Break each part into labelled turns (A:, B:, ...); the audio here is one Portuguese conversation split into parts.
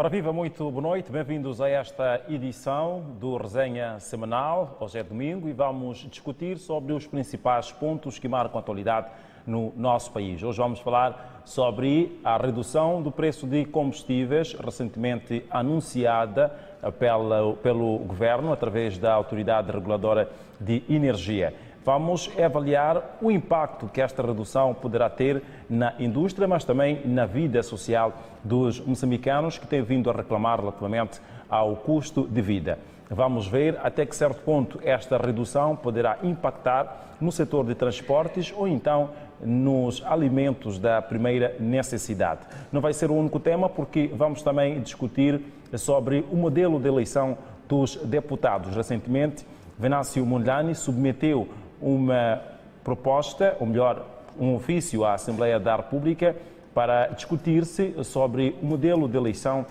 A: Ora viva, muito boa noite, bem-vindos a esta edição do Resenha Semanal. Hoje é domingo e vamos discutir sobre os principais pontos que marcam a atualidade no nosso país. Hoje vamos falar sobre a redução do preço de combustíveis, recentemente anunciada pelo Governo através da Autoridade Reguladora de Energia. Vamos avaliar o impacto que esta redução poderá ter na indústria, mas também na vida social dos moçambicanos que têm vindo a reclamar relativamente ao custo de vida. Vamos ver até que certo ponto esta redução poderá impactar no setor de transportes ou então nos alimentos da primeira necessidade. Não vai ser o único tema, porque vamos também discutir sobre o modelo de eleição dos deputados. Recentemente, Venâncio Mondlane submeteu uma proposta, ou melhor, um ofício à Assembleia da República para discutir-se sobre o modelo de eleição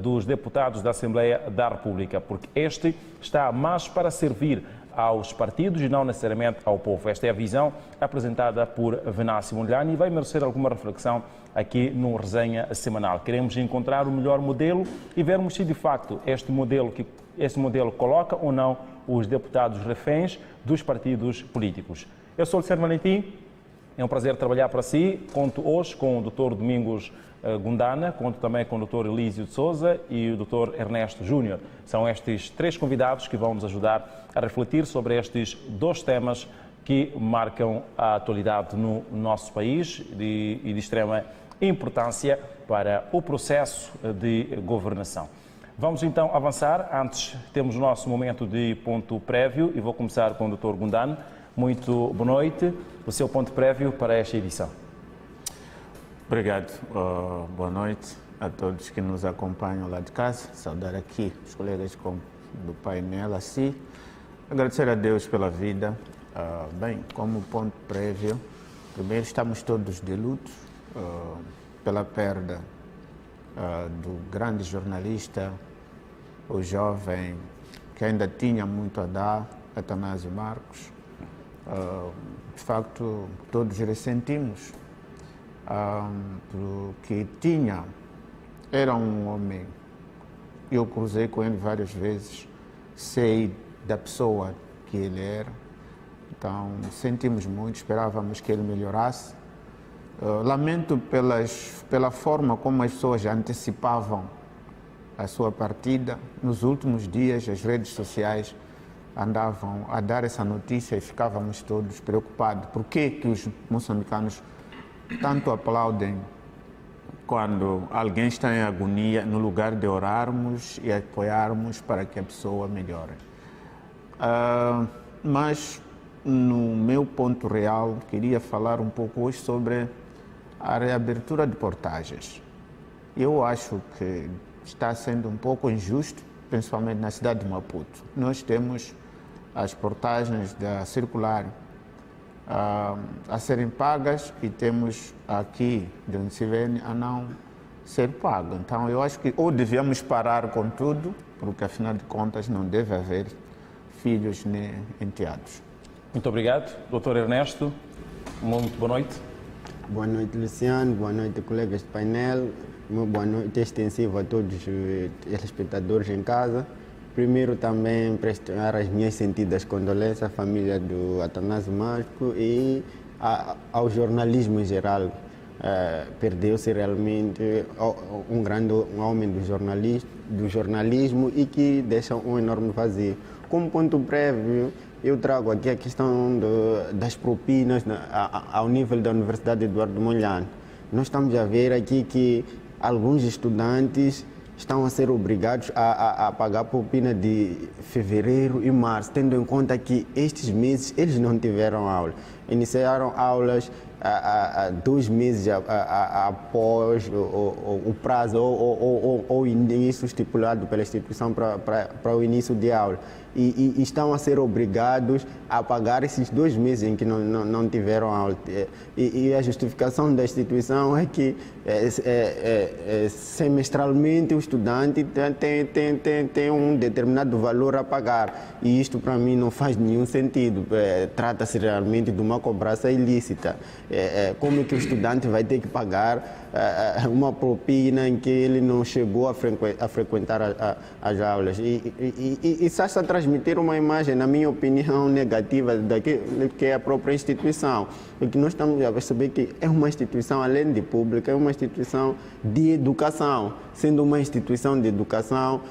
A: dos deputados da Assembleia da República, porque este está mais para servir aos partidos e não necessariamente ao povo. Esta é a visão apresentada por Venâncio Mondlane e vai merecer alguma reflexão aqui no Resenha Semanal. Queremos encontrar o melhor modelo e vermos se de facto este modelo coloca ou não os deputados reféns dos partidos políticos. Eu sou o Luciano Valentim, é um prazer trabalhar para si. Conto hoje com o Dr. Domingos Gundana, conto também com o Dr. Elísio de Souza e o Dr. Ernesto Júnior. São estes três convidados que vão nos ajudar a refletir sobre estes dois temas que marcam a atualidade no nosso país e de extrema importância para o processo de governação. Vamos então avançar. Antes temos o nosso momento de ponto prévio e vou começar com o Dr. Gundana. Muito boa noite. O seu ponto prévio para esta edição.
B: Obrigado. Boa noite a todos que nos acompanham lá de casa. Saudar aqui os colegas do painel assim. Agradecer a Deus pela vida. Bem, como ponto prévio, primeiro estamos todos de luto pela perda do grande jornalista, o jovem que ainda tinha muito a dar, Atanásio Marcos. De facto, todos ressentimos, porque era um homem, eu cruzei com ele várias vezes, sei da pessoa que ele era, então sentimos muito, esperávamos que ele melhorasse. Lamento pela forma como as pessoas antecipavam a sua partida. Nos últimos dias, as redes sociais andavam a dar essa notícia e ficávamos todos preocupados. Por que os moçambicanos tanto aplaudem quando alguém está em agonia, no lugar de orarmos e apoiarmos para que a pessoa melhore? Mas, no meu ponto real, queria falar um pouco hoje sobre a reabertura de portagens. Eu acho que está sendo um pouco injusto, principalmente na cidade de Maputo. Nós temos as portagens da circular a serem pagas e temos aqui de onde se vem a não ser pago. Então eu acho que ou devíamos parar com tudo, porque afinal de contas não deve haver filhos nem enteados.
A: Muito obrigado. Dr. Ernesto, muito boa noite.
C: Boa noite, Luciano. Boa noite, colegas de painel. Uma boa noite extensiva a todos os telespectadores em casa. Primeiro também prestar as minhas sentidas condolências à família do Atanásio Marcos e ao jornalismo em geral. Perdeu-se realmente um homem do jornalismo e que deixa um enorme vazio. Como ponto prévio, eu trago aqui a questão das propinas ao nível da Universidade Eduardo Mondlane. Nós estamos a ver aqui que alguns estudantes estão a ser obrigados a pagar propina de fevereiro e março, tendo em conta que estes meses eles não tiveram aula. Iniciaram aulas há 2 meses após o prazo ou o início estipulado pela instituição para o início de aula. e estão a ser obrigados a pagar esses 2 meses em que não tiveram aula. E a justificação da instituição é que semestralmente o estudante tem um determinado valor a pagar, e isto para mim não faz nenhum sentido. Trata-se realmente de uma cobrança ilícita. Como é que o estudante vai ter que pagar uma propina em que ele não chegou a frequentar as aulas? E está a transmitir uma imagem, na minha opinião, negativa daquilo que é a própria instituição. Porque nós estamos a perceber que é uma instituição, além de pública, é uma instituição de educação. Sendo uma instituição de educação,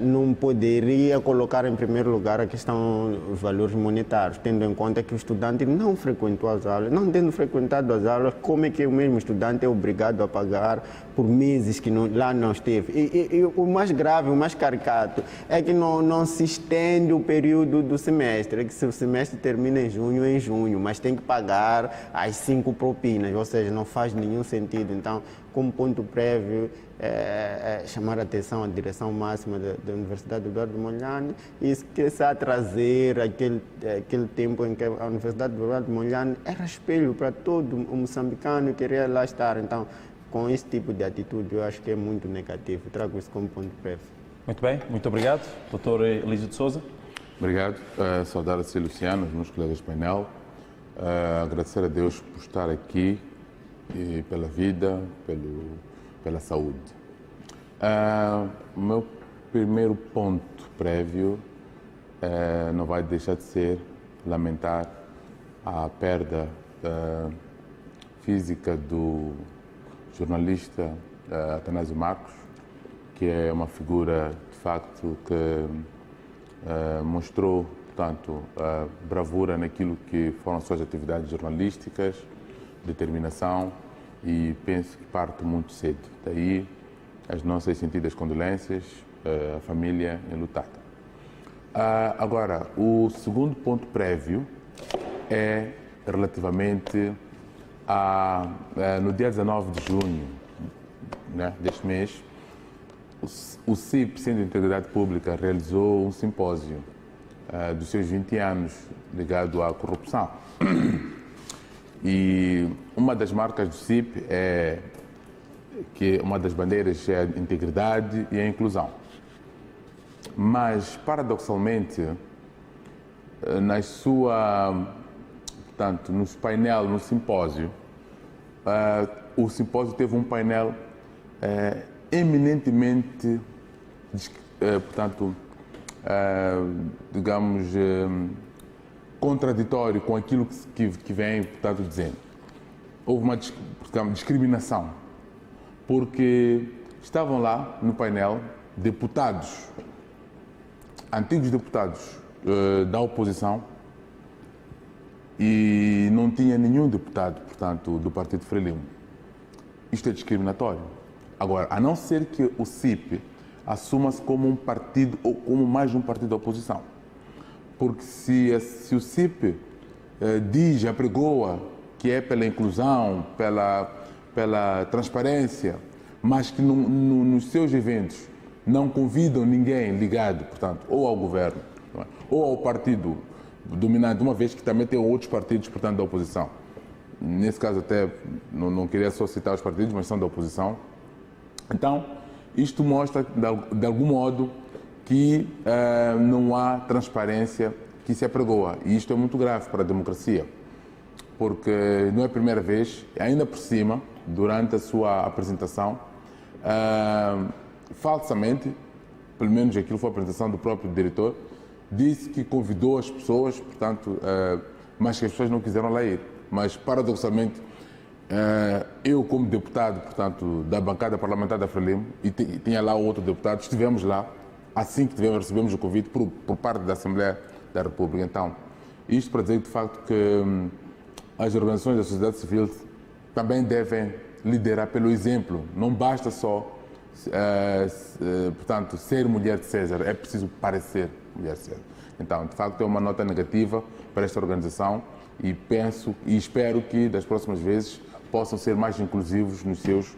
C: não poderia colocar em primeiro lugar a questão dos valores monetários, tendo em conta que o estudante não frequentou as aulas. Não tendo frequentado as aulas, como é que o mesmo estudante é obrigado a pagar por meses que lá não esteve? E o mais grave, o mais caricato, é que não se estende o período do semestre. É que se o semestre termina em junho, mas tem que pagar as 5 propinas, ou seja, não faz nenhum sentido. Então, como ponto prévio, chamar a atenção à direção máxima da Universidade Eduardo Mondlane e esquecer a trazer aquele tempo em que a Universidade Eduardo Mondlane era espelho para todo o moçambicano que queria lá estar. Então, com esse tipo de atitude, eu acho que é muito negativo. Trago isso como ponto prévio.
A: Muito bem, muito obrigado. Doutor Elísio de Souza.
D: Obrigado. Saudar a si, Luciano, os meus colegas de painel. Agradecer a Deus por estar aqui e pela vida, pela saúde. O meu primeiro ponto prévio não vai deixar de ser lamentar a perda física do jornalista Atanásio Marcos, que é uma figura, de facto, que mostrou, portanto, bravura naquilo que foram suas atividades jornalísticas, determinação, e penso que parte muito cedo. Daí as nossas sentidas condolências, a família enlutada. Agora, o segundo ponto prévio é relativamente no dia 19 de junho, né, deste mês, o CIP, Centro de Integridade Pública, realizou um simpósio dos seus 20 anos ligado à corrupção. E uma das marcas do CIP é que uma das bandeiras é a integridade e a inclusão. Mas, paradoxalmente, portanto, no simpósio, o simpósio teve um painel eminentemente, portanto, digamos, contraditório com aquilo que vem, portanto, dizendo. Houve uma discriminação, porque estavam lá no painel deputados, antigos deputados da oposição, e não tinha nenhum deputado, portanto, do Partido Frelimo. Isto é discriminatório. Agora, a não ser que o CIP assuma-se como um partido ou como mais um partido da oposição. Porque se o CIP diz, apregoa que é pela inclusão, pela transparência, mas que nos seus eventos não convidam ninguém ligado, portanto, ou ao governo, ou ao partido dominante, uma vez que também tem outros partidos, portanto, da oposição. Nesse caso, até não queria só citar os partidos, mas são da oposição. Então, isto mostra, de algum modo, que não há transparência que se apregoa. E isto é muito grave para a democracia, porque não é a primeira vez, ainda por cima, durante a sua apresentação, falsamente, pelo menos aquilo foi a apresentação do próprio diretor, disse que convidou as pessoas, portanto, mas que as pessoas não quiseram lá ir. Mas, paradoxalmente, eu, como deputado, portanto, da bancada parlamentar da Frelimo, e tinha lá outro deputado, estivemos lá, assim que recebemos o convite por parte da Assembleia da República. Então, isto para dizer, de facto, que as organizações da sociedade civil também devem liderar pelo exemplo. Não basta só, portanto, ser mulher de César, é preciso parecer mulher de César. Então, de facto, é uma nota negativa para esta organização e penso e espero que das próximas vezes possam ser mais inclusivos nos seus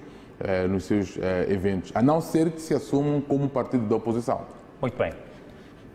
D: eventos, a não ser que se assumam como partido da oposição.
A: Muito bem.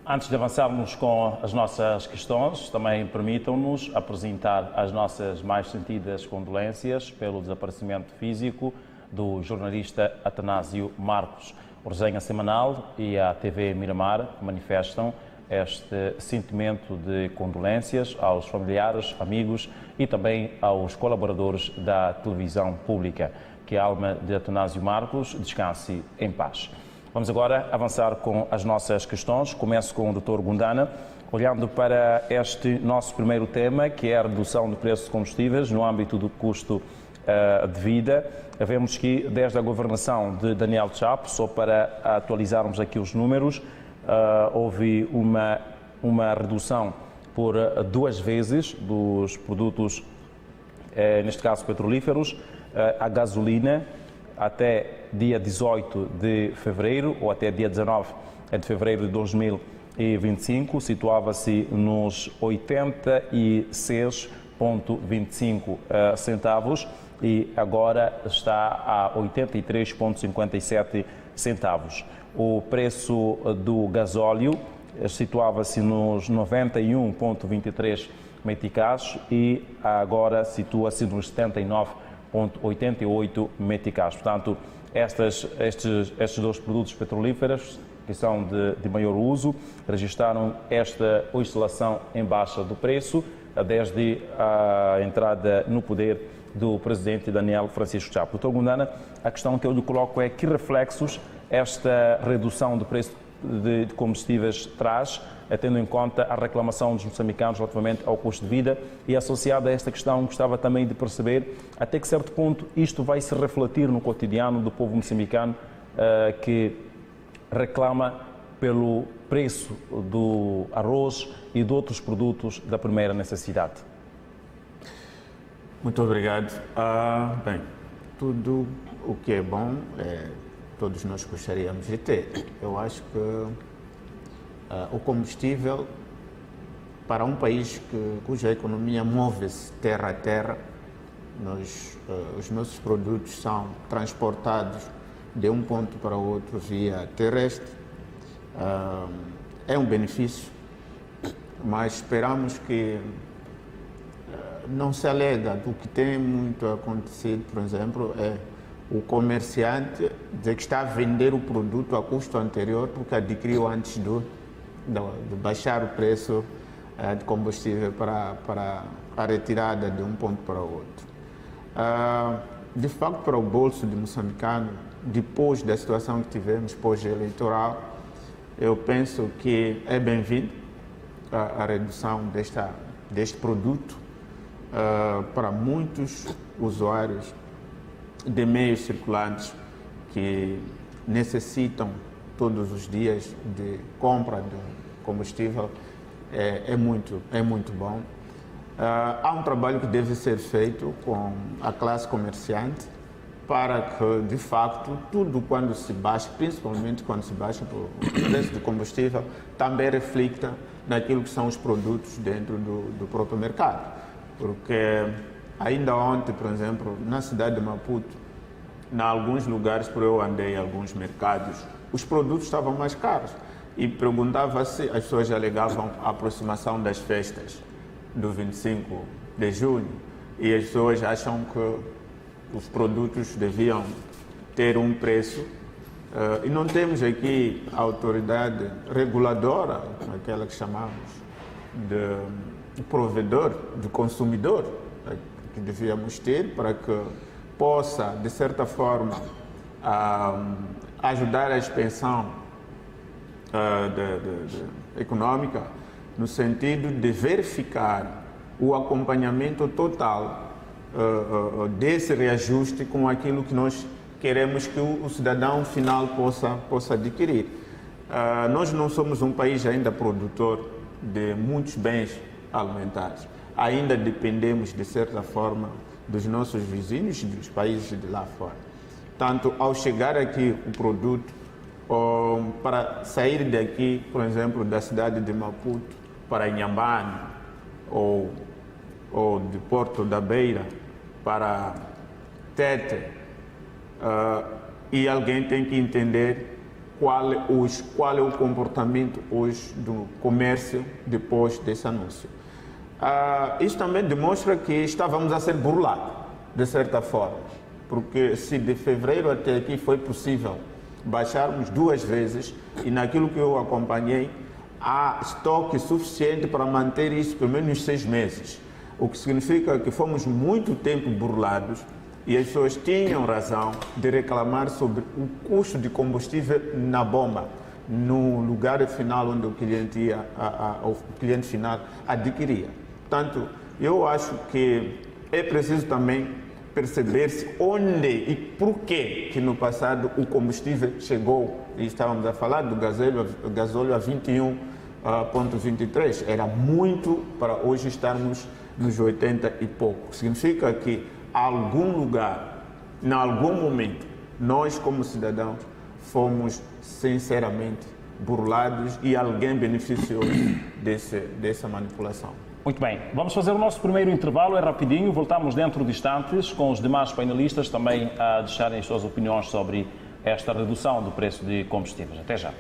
A: Antes de avançarmos com as nossas questões, também permitam-nos apresentar as nossas mais sentidas condolências pelo desaparecimento físico do jornalista Atanásio Marcos. O Resenha Semanal e a TV Miramar manifestam este sentimento de condolências aos familiares, amigos e também aos colaboradores da televisão pública. Que a alma de Atanásio Marcos descanse em paz. Vamos agora avançar com as nossas questões. Começo com o Dr. Gundana, olhando para este nosso primeiro tema, que é a redução do preço de combustíveis no âmbito do custo de vida. Vemos que desde a governação de Daniel Chapo, só para atualizarmos aqui os números, houve uma redução por 2 vezes dos produtos, neste caso petrolíferos, a gasolina até dia 18 de fevereiro ou até dia 19 de fevereiro de 2025 situava-se nos 86,25 centavos e agora está a 83,57 centavos. O preço do gasóleo situava-se nos 91,23 meticais e agora situa-se nos 79,88 meticais. Portanto, estes 2 produtos petrolíferos, que são de maior uso, registraram esta oscilação em baixa do preço desde a entrada no poder do presidente Daniel Francisco Chapo. Dr. Gundana, a questão que eu lhe coloco é que reflexos esta redução do preço de combustíveis traz, tendo em conta a reclamação dos moçambicanos relativamente ao custo de vida, e associada a esta questão, gostava também de perceber até que certo ponto isto vai se refletir no cotidiano do povo moçambicano que reclama pelo preço do arroz e de outros produtos da primeira necessidade.
B: Muito obrigado. Bem, tudo o que é bom, todos nós gostaríamos de ter. Eu acho que o combustível, para um país cuja economia move-se terra a terra, os nossos produtos são transportados de um ponto para o outro via terrestre, é um benefício, mas esperamos que não se alega do que tem muito acontecido, por exemplo, o comerciante dizer que está a vender o produto a custo anterior porque adquiriu antes de baixar o preço de combustível para a retirada de um ponto para o outro. De facto, para o bolso de moçambicano, depois da situação que tivemos pós-eleitoral, eu penso que é bem-vindo a redução deste produto para muitos usuários de meios circulantes que necessitam todos os dias de compra de combustível. É muito bom. Há um trabalho que deve ser feito com a classe comerciante para que, de facto, tudo quando se baixa, principalmente quando se baixa o preço do combustível, também reflita naquilo que são os produtos dentro do próprio mercado. Porque ainda ontem, por exemplo, na cidade de Maputo, em alguns lugares, por eu andei em alguns mercados, os produtos estavam mais caros. E perguntava se as pessoas alegavam a aproximação das festas do 25 de junho e as pessoas acham que os produtos deviam ter um preço e não temos aqui a autoridade reguladora, aquela que chamamos de provedor, de consumidor, que devíamos ter para que possa, de certa forma, ajudar a expansão econômica, no sentido de verificar o acompanhamento total desse reajuste com aquilo que nós queremos que o cidadão final possa adquirir. Nós não somos um país ainda produtor de muitos bens alimentares. Ainda dependemos, de certa forma, dos nossos vizinhos e dos países de lá fora. Tanto ao chegar aqui o produto, para sair daqui, por exemplo, da cidade de Maputo para Inhambane ou de Porto da Beira para Tete, e alguém tem que entender qual é o comportamento hoje do comércio depois desse anúncio. Isso também demonstra que estávamos a ser burlados, de certa forma, porque se de fevereiro até aqui foi possível baixarmos 2 vezes e naquilo que eu acompanhei, há estoque suficiente para manter isso pelo menos 6 meses, o que significa que fomos muito tempo burlados e as pessoas tinham razão de reclamar sobre o custo de combustível na bomba, no lugar final onde o cliente final adquiria. Portanto, eu acho que é preciso também perceber-se onde e por que no passado o combustível chegou, e estávamos a falar do gasóleo a 21,23, era muito para hoje estarmos nos 80 e pouco. Significa que algum lugar, em algum momento, nós como cidadãos fomos sinceramente burlados e alguém beneficiou dessa manipulação.
A: Muito bem, vamos fazer o nosso primeiro intervalo, é rapidinho, voltamos dentro de instantes com os demais painelistas também a deixarem as suas opiniões sobre esta redução do preço de combustíveis. Até já.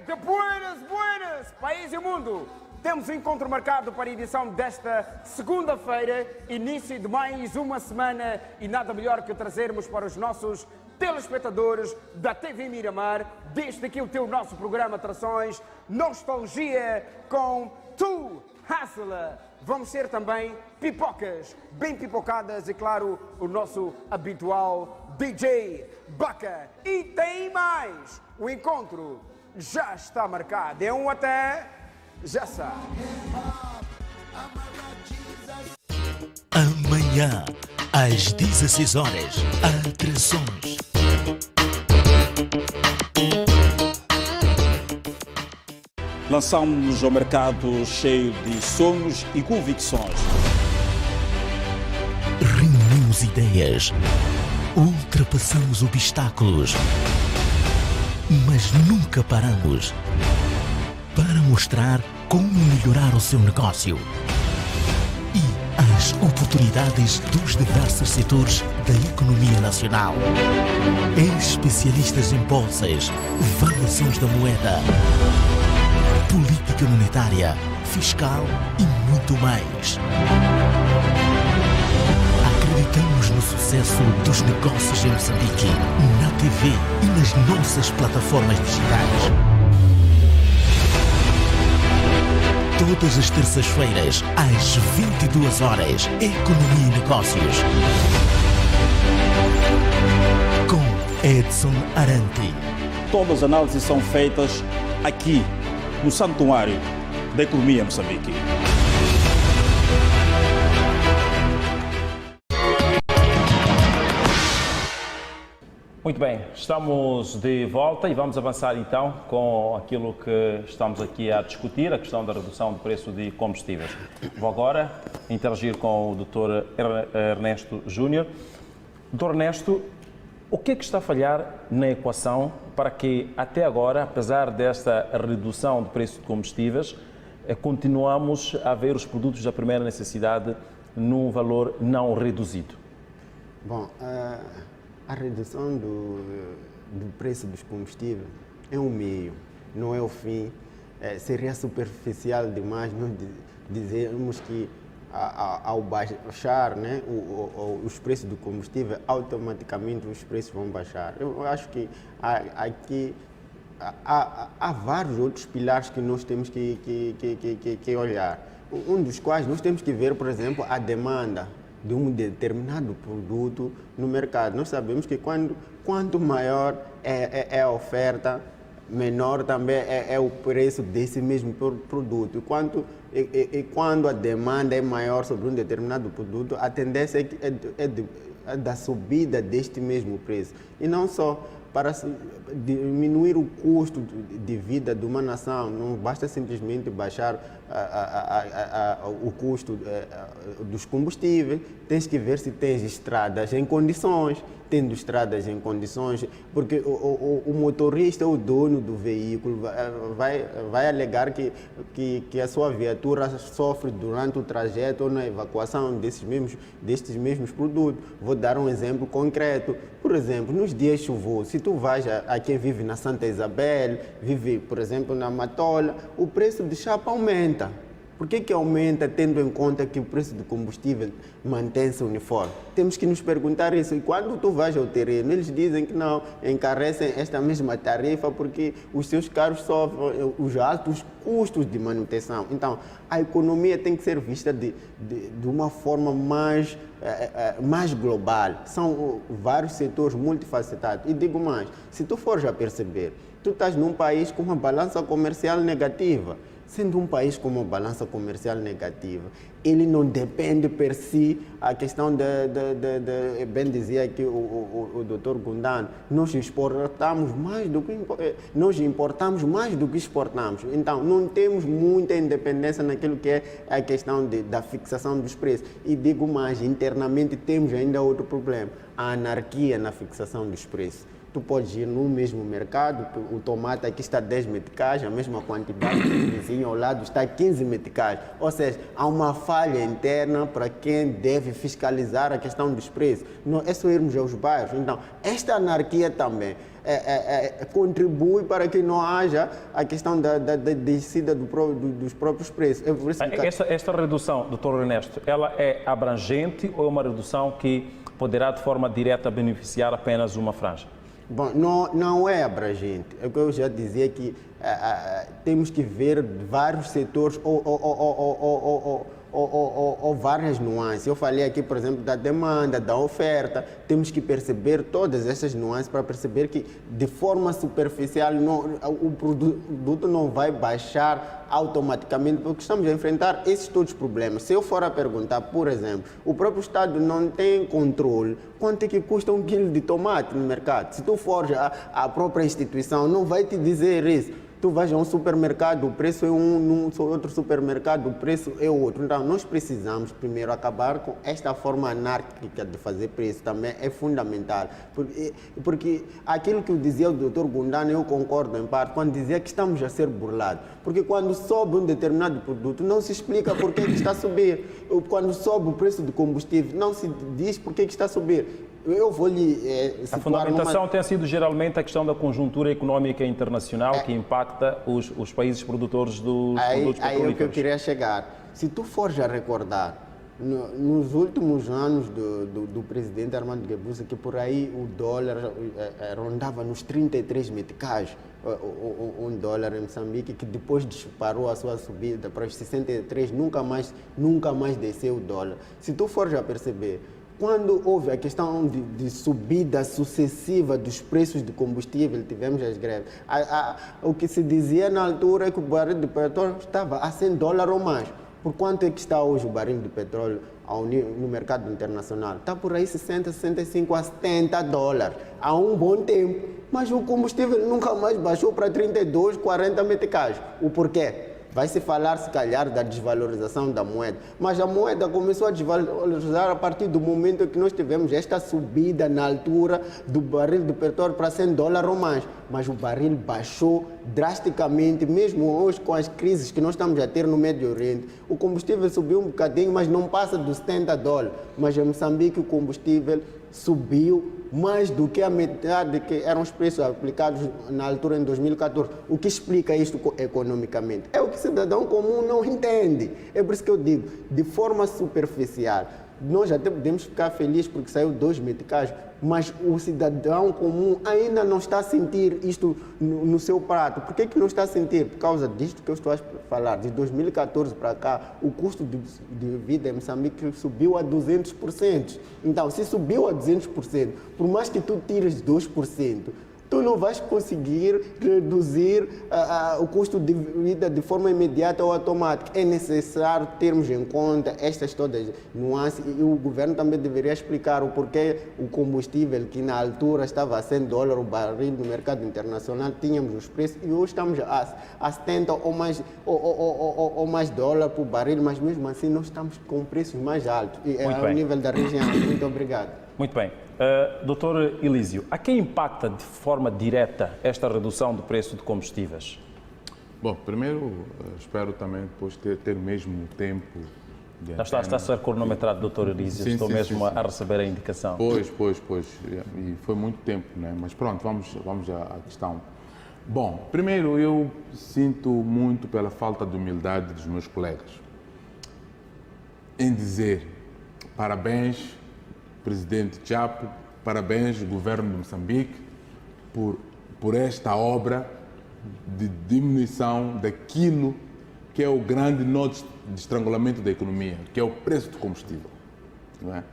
E: De buenas, país e mundo! Temos um encontro marcado para a edição desta segunda-feira, início de mais uma semana, e nada melhor que trazermos para os nossos telespectadores da TV Miramar, desde aqui o nosso programa Atrações, Nostalgia com Tu Hustler. Vamos ser também pipocas, bem pipocadas e, claro, o nosso habitual DJ Baca. E tem mais! O encontro já está marcado. É um até já sabe.
F: Amanhã, às 16 horas, Atrações.
G: Lançamos ao mercado cheio de sonhos e convicções.
F: Reunimos ideias, ultrapassamos obstáculos, mas nunca paramos para mostrar como melhorar o seu negócio e as oportunidades dos diversos setores da economia nacional. Especialistas em bolsas, variações da moeda, política monetária, fiscal e muito mais. Acreditamos no sucesso dos negócios em Moçambique, na TV e nas nossas plataformas digitais. Todas as terças-feiras, às 22 horas, Economia e Negócios. Com Edson Arantes.
G: Todas as análises são feitas aqui, no Santuário da Economia Moçambique.
A: Muito bem, estamos de volta e vamos avançar então com aquilo que estamos aqui a discutir, a questão da redução do preço de combustíveis. Vou agora interagir com o Dr. Ernesto Júnior. Dr. Ernesto, o que é que está a falhar na equação para que até agora, apesar desta redução do preço de combustíveis, continuamos a ver os produtos da primeira necessidade num valor não reduzido?
C: Bom, a redução do preço dos combustíveis é um meio, não é o fim. Seria superficial demais nós dizermos que ao baixar, né, os preços do combustível, automaticamente os preços vão baixar. Eu acho que aqui há vários outros pilares que nós temos que olhar. Um dos quais nós temos que ver, por exemplo, a demanda de um determinado produto no mercado. Nós sabemos que quanto maior é a oferta, menor também é o preço desse mesmo produto. E quando a demanda é maior sobre um determinado produto, a tendência é da subida deste mesmo preço. E não só para diminuir o custo de vida de uma nação, não basta simplesmente baixar o custo dos combustíveis, tens que ver se tens estradas em condições. Tendo estradas em condições, porque o motorista, o dono do veículo, vai alegar que a sua viatura sofre durante o trajeto ou na evacuação destes mesmos produtos. Vou dar um exemplo concreto. Por exemplo, nos dias chuvosos, se tu vais a quem vive na Santa Isabel, vive, por exemplo, na Matola, o preço de chapa aumenta. Por que aumenta, tendo em conta que o preço do combustível mantém-se uniforme? Temos que nos perguntar isso. E quando tu vais ao terreno, eles dizem que não, encarecem esta mesma tarifa porque os seus carros sofrem os altos custos de manutenção. Então, a economia tem que ser vista de uma forma mais global. São vários setores multifacetados. E digo mais, se tu fores a perceber, tu estás num país com uma balança comercial negativa. Sendo um país com uma balança comercial negativa, ele não depende per si, a questão bem dizia aqui o Dr. Gundano, nós importamos mais do que exportamos. Então, não temos muita independência naquilo que é a questão da fixação dos preços. E digo mais, internamente temos ainda outro problema, a anarquia na fixação dos preços. Tu podes ir no mesmo mercado, o tomate aqui está 10 meticais, a mesma quantidade, o vizinho ao lado está 15 meticais. Ou seja, há uma falha interna para quem deve fiscalizar a questão dos preços. Não é só irmos aos bairros. Então, esta anarquia também contribui para que não haja a questão da descida dos próprios preços.
A: Esta redução, Dr. Ernesto, ela é abrangente ou é uma redução que poderá de forma direta beneficiar apenas uma franja?
C: Bom, não é abrangente. É o que eu já dizia, que temos que ver vários setores ou várias nuances. Eu falei aqui, por exemplo, da demanda, da oferta. Temos que perceber todas essas nuances para perceber que, de forma superficial, o produto não vai baixar automaticamente, porque estamos a enfrentar esses todos os problemas. Se eu for a perguntar, por exemplo, o próprio Estado não tem controle quanto é que custa 1 quilo de tomate no mercado. Se tu fores à própria instituição, não vai te dizer isso. Tu vais a um supermercado, o preço é num outro supermercado, o preço é outro. Então, nós precisamos primeiro acabar com esta forma anárquica de fazer preço, também é fundamental. Porque aquilo que dizia o Dr. Gundano, eu concordo em parte, quando dizia que estamos a ser burlados. Porque quando sobe um determinado produto, não se explica por que está a subir. Quando sobe o preço do combustível, não se diz por que está a subir. Eu vou lhe
A: a fundamentação tem sido geralmente a questão da conjuntura económica internacional que impacta os países produtores dos produtos petrolíferos.
C: Aí é o que eu queria chegar. Se tu fores a recordar, nos últimos anos do presidente Armando Guebuza, que por aí o dólar rondava nos 33 meticais, um dólar em Moçambique, que depois disparou a sua subida para os 63, nunca mais desceu o dólar. Se tu fores a perceber, quando houve a questão de subida sucessiva dos preços de combustível, tivemos as greves. O que se dizia na altura é que o barril de petróleo estava a $100 ou mais. Por quanto é que está hoje o barril de petróleo no mercado internacional? Está por aí 60, 65 a $70 há um bom tempo. Mas o combustível nunca mais baixou para 32, 40 meticais. O porquê? Vai se falar, se calhar, da desvalorização da moeda. Mas a moeda começou a desvalorizar a partir do momento que nós tivemos esta subida na altura do barril de petróleo para $100 ou mais. Mas o barril baixou drasticamente, mesmo hoje com as crises que nós estamos a ter no Médio Oriente. O combustível subiu um bocadinho, mas não passa dos $70. Mas em Moçambique o combustível subiu mais do que a metade que eram os preços aplicados na altura em 2014. O que explica isto economicamente? É o que o cidadão comum não entende. É por isso que eu digo, de forma superficial, nós até podemos ficar felizes porque saiu 2 meticais, mas o cidadão comum ainda não está a sentir isto no seu prato. Por que não está a sentir? Por causa disto que eu estou a falar. De 2014 para cá, o custo de vida em Moçambique subiu a 200%. Então, se subiu a 200%, por mais que tu tires 2%, tu não vais conseguir reduzir o custo de vida de forma imediata ou automática. É necessário termos em conta estas todas nuances e o governo também deveria explicar o porquê o combustível, que na altura estava a $100 o barril no mercado internacional, tínhamos os preços e hoje estamos a 70 ou mais dólares por barril, mas mesmo assim nós estamos com preços mais altos e é ao nível da região. Muito obrigado.
A: Muito bem. Doutor Elísio, a quem impacta de forma direta esta redução do preço de combustíveis?
D: Bom, primeiro espero também depois ter mesmo tempo de
A: está a ser cronometrado, doutor Elísio.
D: Sim,
A: Estou
D: sim,
A: mesmo
D: sim.
A: a receber a indicação.
D: Pois. E foi muito tempo, né? Mas pronto, vamos à questão. Bom, primeiro eu sinto muito pela falta de humildade dos meus colegas em dizer parabéns, presidente Chapo, parabéns, governo de Moçambique, por esta obra de diminuição daquilo que é o grande nó de estrangulamento da economia, que é o preço do combustível. Não é?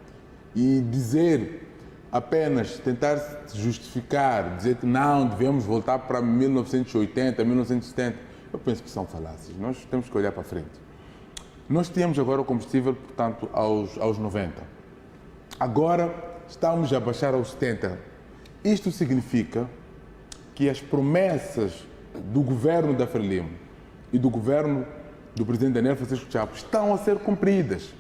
D: E dizer apenas, tentar justificar, dizer que não, devemos voltar para 1980, 1970, eu penso que são falácias. Nós temos que olhar para frente. Nós tínhamos agora o combustível, portanto, aos 90. Agora estamos a baixar aos 70. Isto significa que as promessas do governo da Frelimo e do governo do presidente Daniel Francisco Chapo estão a ser cumpridas,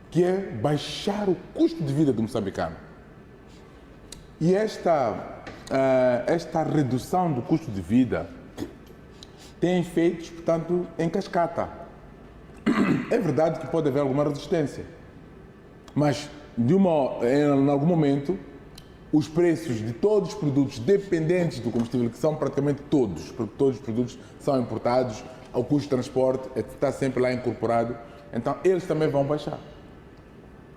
D: que é baixar o custo de vida do moçambicano. E esta redução do custo de vida tem efeitos, portanto, em cascata. É verdade que pode haver alguma resistência, mas em algum momento os preços de todos os produtos dependentes do combustível, que são praticamente todos, porque todos os produtos são importados, o custo de transporte está sempre lá incorporado, então eles também vão baixar.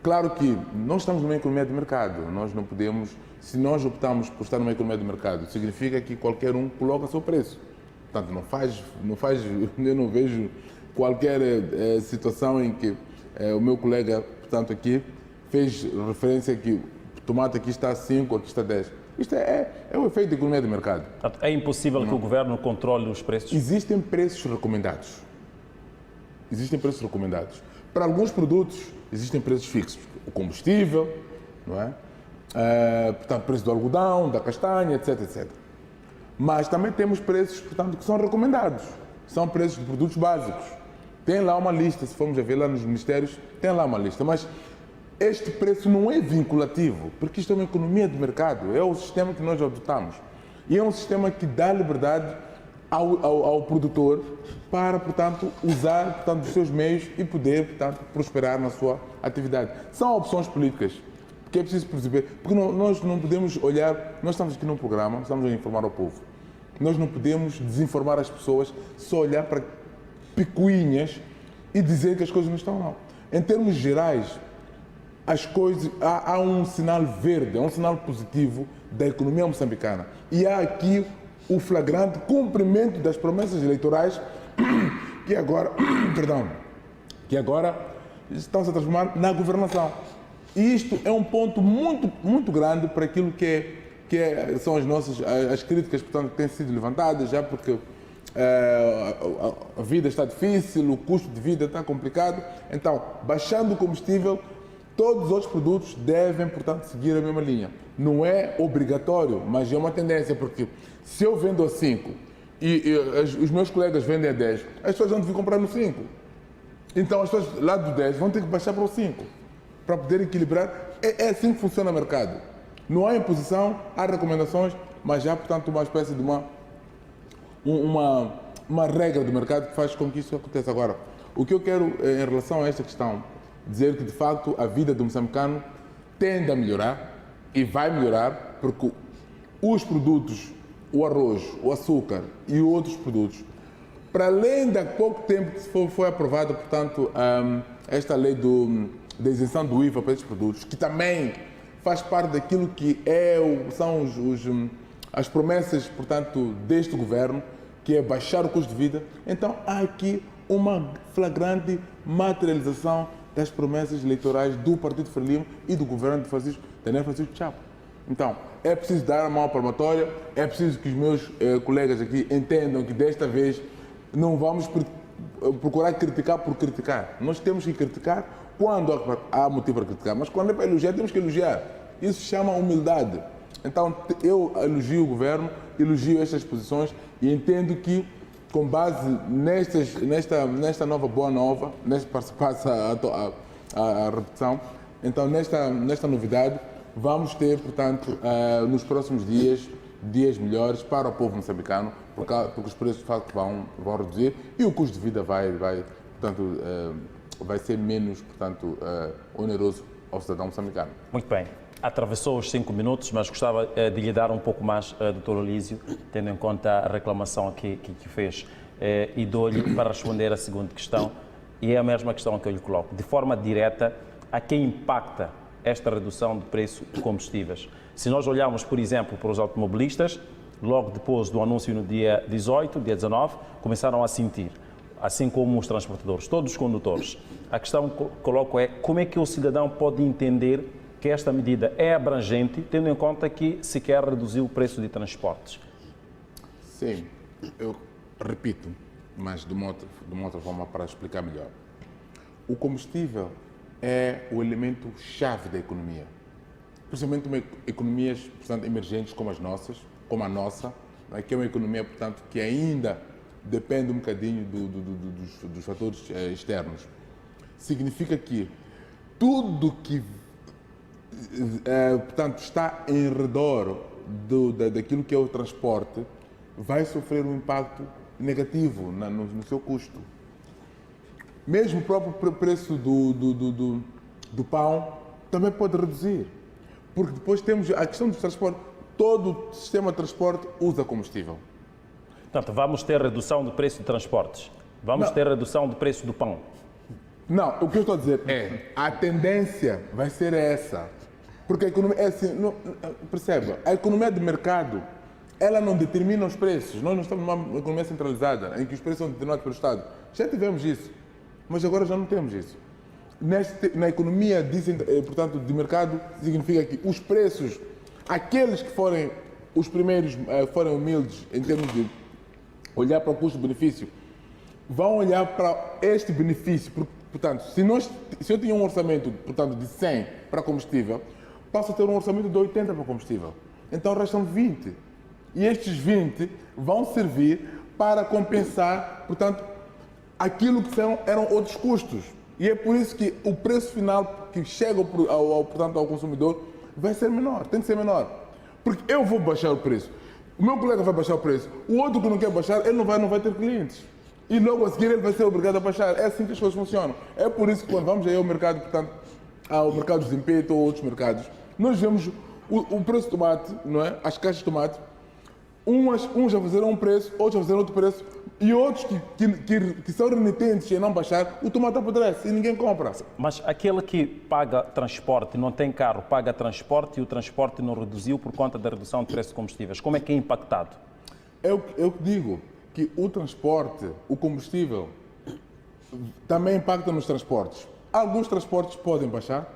D: Claro que nós estamos numa economia de mercado, nós não podemos, se nós optamos por estar numa economia de mercado, significa que qualquer um coloca o seu preço. Portanto, eu não vejo qualquer situação em que o meu colega, portanto, aqui fez referência que o tomate aqui está a 5, aqui está a 10. Isto é o efeito da economia de mercado.
A: Portanto, é impossível que o governo controle os preços?
D: Existem preços recomendados. Para alguns produtos, existem preços fixos. O combustível, não é? Portanto, preço do algodão, da castanha, etc, etc. Mas também temos preços, portanto, que são recomendados. São preços de produtos básicos. Tem lá uma lista, se formos a ver lá nos ministérios, tem lá uma lista. Mas este preço não é vinculativo, porque isto é uma economia de mercado, é o sistema que nós adotamos. E é um sistema que dá liberdade ao produtor para, portanto, usar, portanto, os seus meios e poder, portanto, prosperar na sua atividade. São opções políticas, porque é preciso perceber, porque nós não podemos olhar, nós estamos aqui num programa, estamos a informar ao povo. Nós não podemos desinformar as pessoas, só olhar para picuinhas e dizer que as coisas não estão lá. Em termos gerais, as coisas, há um sinal verde, um sinal positivo da economia moçambicana. E há aqui o flagrante cumprimento das promessas eleitorais que agora estão se a transformar na governação. E isto é um ponto muito, muito grande para aquilo que são as críticas, portanto, que têm sido levantadas, já porque a vida está difícil, o custo de vida está complicado. Então, baixando o combustível, todos os outros produtos devem, portanto, seguir a mesma linha. Não é obrigatório, mas é uma tendência, porque se eu vendo a 5 e os meus colegas vendem a 10, as pessoas vão vir comprar no 5. Então, as pessoas lá do 10 vão ter que baixar para o 5, para poder equilibrar. É assim que funciona o mercado. Não há imposição, há recomendações, mas há, portanto, uma espécie de uma regra do mercado que faz com que isso aconteça. Agora, o que eu quero, em relação a esta questão, dizer que, de facto, a vida do moçambicano tende a melhorar e vai melhorar, porque os produtos, o arroz, o açúcar e outros produtos, para além de há pouco tempo que foi aprovada, portanto, esta lei da isenção do IVA para estes produtos, que também faz parte daquilo que são as promessas, portanto, deste governo, que é baixar o custo de vida. Então, há aqui uma flagrante materialização das promessas eleitorais do Partido Frelimo e do governo de Daniel Francisco Chapo. Então, é preciso dar a mão à palmatória, é preciso que os meus colegas aqui entendam que desta vez não vamos procurar criticar por criticar. Nós temos que criticar quando há motivo para criticar, mas quando é para elogiar, temos que elogiar. Isso se chama humildade. Então, eu elogio o governo, elogio estas posições e entendo que, com base nesta nova boa nova, nesta participação, a repetição, então nesta novidade, vamos ter, portanto, nos próximos dias melhores para o povo moçambicano, porque os preços de facto vão reduzir e o custo de vida vai ser menos, portanto, oneroso ao cidadão moçambicano.
A: Muito bem. Atravessou os 5 minutos, mas gostava de lhe dar um pouco mais, Dr. Olísio, tendo em conta a reclamação que fez. E dou-lhe para responder a segunda questão, e é a mesma questão que eu lhe coloco. De forma direta, a quem impacta esta redução de preço de combustíveis? Se nós olharmos, por exemplo, para os automobilistas, logo depois do anúncio no dia 18, dia 19, começaram a sentir, assim como os transportadores, todos os condutores. A questão que coloco é como é que o cidadão pode entender que esta medida é abrangente, tendo em conta que se quer reduzir o preço de transportes?
D: Sim, eu repito, mas de uma outra forma para explicar melhor. O combustível é o elemento chave da economia, principalmente economias, portanto, emergentes como a nossa, que é uma economia, portanto, que ainda depende um bocadinho dos fatores externos. Significa que tudo que portanto, está em redor daquilo que é o transporte vai sofrer um impacto negativo no seu custo. Mesmo o próprio preço do pão também pode reduzir, porque depois temos a questão do transporte. Todo o sistema de transporte usa combustível.
A: Portanto, vamos ter redução do preço de transportes, vamos ter redução do preço do pão.
D: Não, o que eu estou a dizer é, a tendência vai ser essa. Porque a economia é assim, perceba, a economia de mercado, ela não determina os preços. Nós não estamos numa economia centralizada, em que os preços são determinados pelo Estado. Já tivemos isso, mas agora já não temos isso. Na economia, portanto, de mercado, significa que os preços, aqueles que forem os primeiros, forem humildes em termos de olhar para o custo-benefício, vão olhar para este benefício. Portanto, se eu tinha um orçamento, portanto, de 100 para combustível, passo a ter um orçamento de 80 para combustível. Então restam 20. E estes 20 vão servir para compensar, portanto, aquilo que eram outros custos. E é por isso que o preço final que chega portanto, ao consumidor vai ser menor, tem que ser menor. Porque eu vou baixar o preço, o meu colega vai baixar o preço, o outro que não quer baixar, ele não vai ter clientes. E logo a seguir ele vai ser obrigado a baixar. É assim que as coisas funcionam. É por isso que quando vamos aí ao mercado, portanto, ao mercado de Zimpeto ou outros mercados, nós vemos o preço de tomate, não é? As caixas de tomate, uns a fazer um preço, outros a fazer outro preço, e outros que são renitentes em não baixar, o tomate apodrece e ninguém compra.
A: Mas aquele que paga transporte, não tem carro, paga transporte e o transporte não reduziu por conta da redução de preço de combustíveis, como é que é impactado? Eu
D: digo que o transporte, o combustível, também impacta nos transportes. Alguns transportes podem baixar,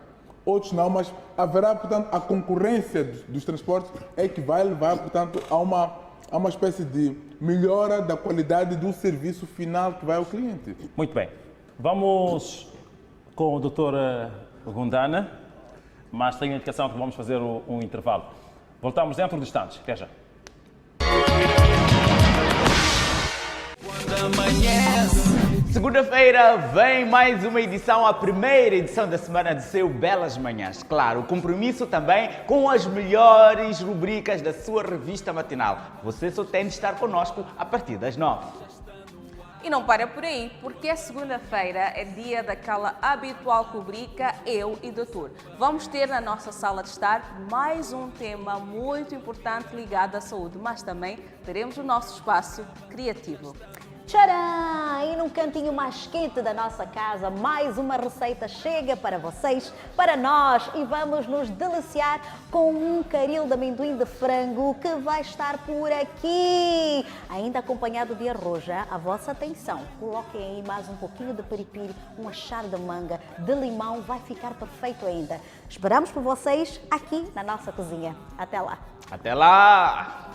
D: outros não, mas haverá, portanto, a concorrência dos transportes é que vai levar, portanto, a uma espécie de melhora da qualidade do serviço final que vai ao cliente.
A: Muito bem. Vamos com o Dr. Gundana, mas tenho a indicação que vamos fazer um intervalo. Voltamos dentro de instantes. Até já.
H: Segunda-feira vem mais uma edição, a primeira edição da semana de seu Belas Manhãs. Claro, o compromisso também com as melhores rubricas da sua revista matinal. Você só tem de estar conosco a partir das 9.
I: E não para por aí, porque a segunda-feira é dia daquela habitual rubrica Eu e Doutor. Vamos ter na nossa sala de estar mais um tema muito importante ligado à saúde, mas também teremos o nosso espaço criativo.
J: Tcharam! E num cantinho mais quente da nossa casa, mais uma receita chega para vocês, para nós, e vamos nos deliciar com um caril de amendoim de frango que vai estar por aqui, ainda acompanhado de arroz. A vossa atenção, coloquem aí mais um pouquinho de piripiri, um achar de manga, de limão, vai ficar perfeito ainda. Esperamos por vocês aqui na nossa cozinha. Até lá!
H: Até lá!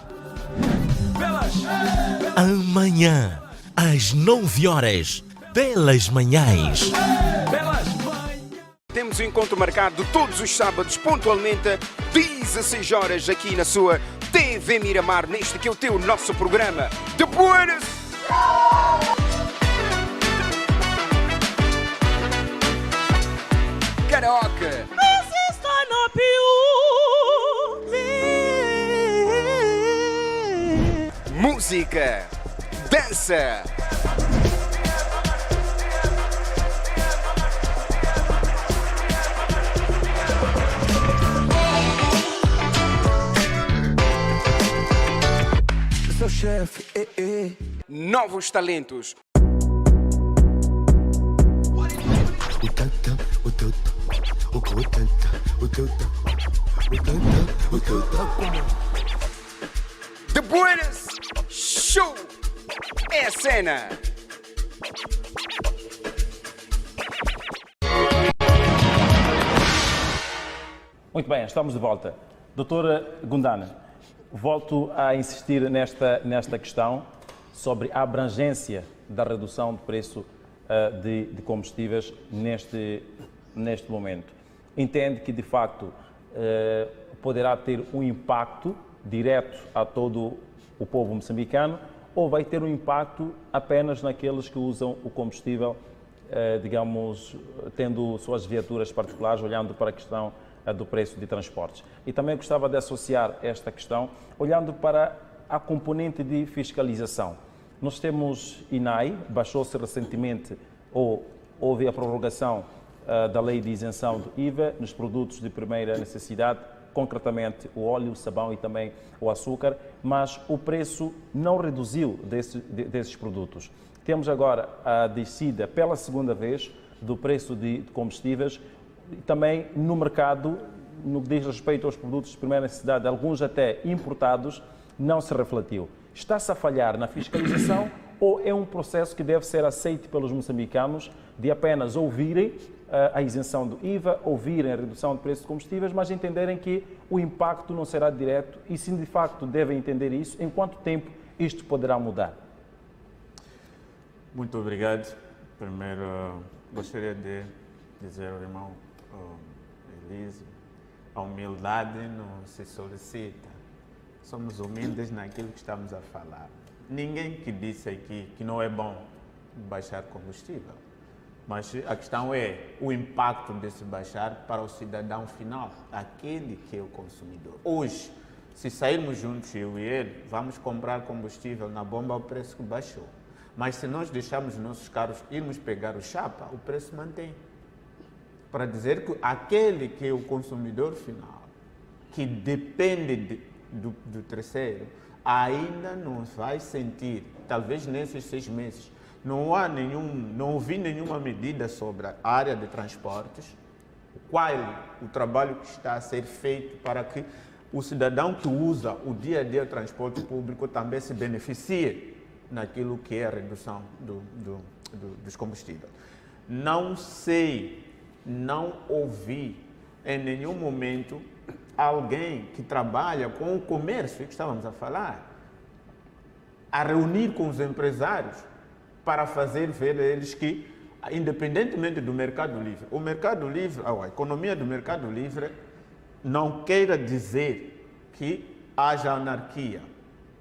F: Amanhã, às 9 horas, Belas Manhãs.
E: Temos um encontro marcado todos os sábados, pontualmente, 16 horas, aqui na sua TV Miramar, neste que é o teu nosso programa de Buenas. Karaoke. Música, dança,
K: sou chefe,
E: novos talentos. De Buenas Show é a cena.
A: Muito bem, estamos de volta. Doutora Gundana, volto a insistir nesta questão sobre a abrangência da redução de preço de combustíveis neste momento. Entende que, de facto, poderá ter um impacto direto a todo o povo moçambicano ou vai ter um impacto apenas naqueles que usam o combustível, digamos, tendo suas viaturas particulares, olhando para a questão do preço de transportes? E também gostava de associar esta questão olhando para a componente de fiscalização. Nós temos INAI, baixou-se recentemente ou houve a prorrogação da lei de isenção do IVA nos produtos de primeira necessidade, concretamente o óleo, o sabão e também o açúcar, mas o preço não reduziu desses produtos. Temos agora a descida pela segunda vez do preço de combustíveis e também no mercado, no que diz respeito aos produtos de primeira necessidade, alguns até importados, não se refletiu. Está-se a falhar na fiscalização ou é um processo que deve ser aceito pelos moçambicanos de apenas ouvirem a isenção do IVA, ouvirem a redução de preço de combustíveis, mas entenderem que o impacto não será direto e, se de facto devem entender isso, em quanto tempo isto poderá mudar?
L: Muito obrigado. Primeiro, gostaria de dizer ao irmão Elísio, a humildade não se solicita. Somos humildes naquilo que estamos a falar. Ninguém que disse aqui que não é bom baixar combustível. Mas a questão é o impacto desse baixar para o cidadão final, aquele que é o consumidor. Hoje, se sairmos juntos, eu e ele, vamos comprar combustível na bomba, o preço baixou. Mas se nós deixarmos nossos carros irmos pegar o chapa, o preço mantém. Para dizer que aquele que é o consumidor final, que depende do terceiro, ainda não vai sentir, talvez nesses 6 meses, não ouvi nenhuma medida sobre a área de transportes, qual o trabalho que está a ser feito para que o cidadão que usa o dia a dia transporte público também se beneficie naquilo que é a redução dos combustíveis. Não sei, não ouvi em nenhum momento alguém que trabalha com o comércio que estávamos a falar, a reunir com os empresários para fazer ver a eles que, independentemente do mercado livre, o mercado livre, a economia do mercado livre não queira dizer que haja anarquia,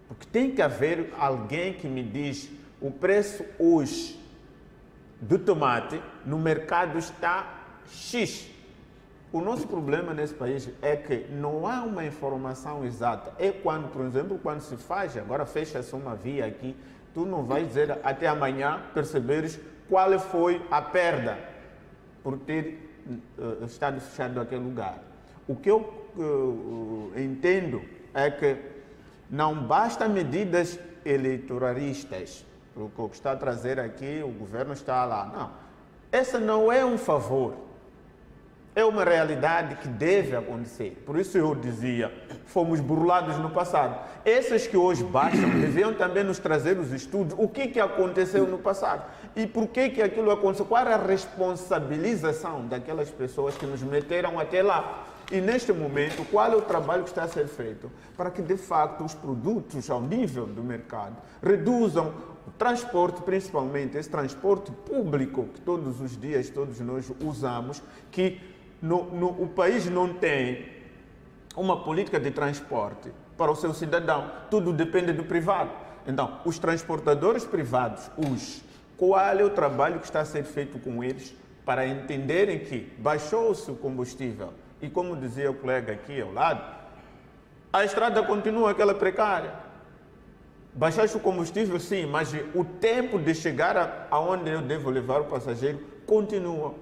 L: porque tem que haver alguém que me diz o preço hoje do tomate no mercado está X. O nosso problema nesse país é que não há uma informação exata. É quando, por exemplo, quando se faz, agora fecha-se uma via aqui, tu não vais dizer até amanhã perceberes qual foi a perda por ter estado fechado aquele lugar. O que eu entendo é que não basta medidas eleitoralistas
B: o que está a trazer aqui, o governo está lá. Não, essa não é um favor, é uma realidade que deve acontecer. Por isso eu dizia, fomos burlados no passado. Esses que hoje baixam deviam também nos trazer os estudos, o que aconteceu no passado e por que aquilo aconteceu, qual era a responsabilização daquelas pessoas que nos meteram até lá. E neste momento, qual é o trabalho que está a ser feito para que, de facto, os produtos ao nível do mercado reduzam o transporte, principalmente esse transporte público que todos os dias, todos nós usamos, que o país não tem uma política de transporte para o seu cidadão, tudo depende do privado. Então, os transportadores privados, qual é o trabalho que está a ser feito com eles para entenderem que baixou-se o combustível e, como dizia o colega aqui ao lado, a estrada continua aquela precária. Baixaste o combustível, sim, mas o tempo de chegar aonde eu devo levar o passageiro continua.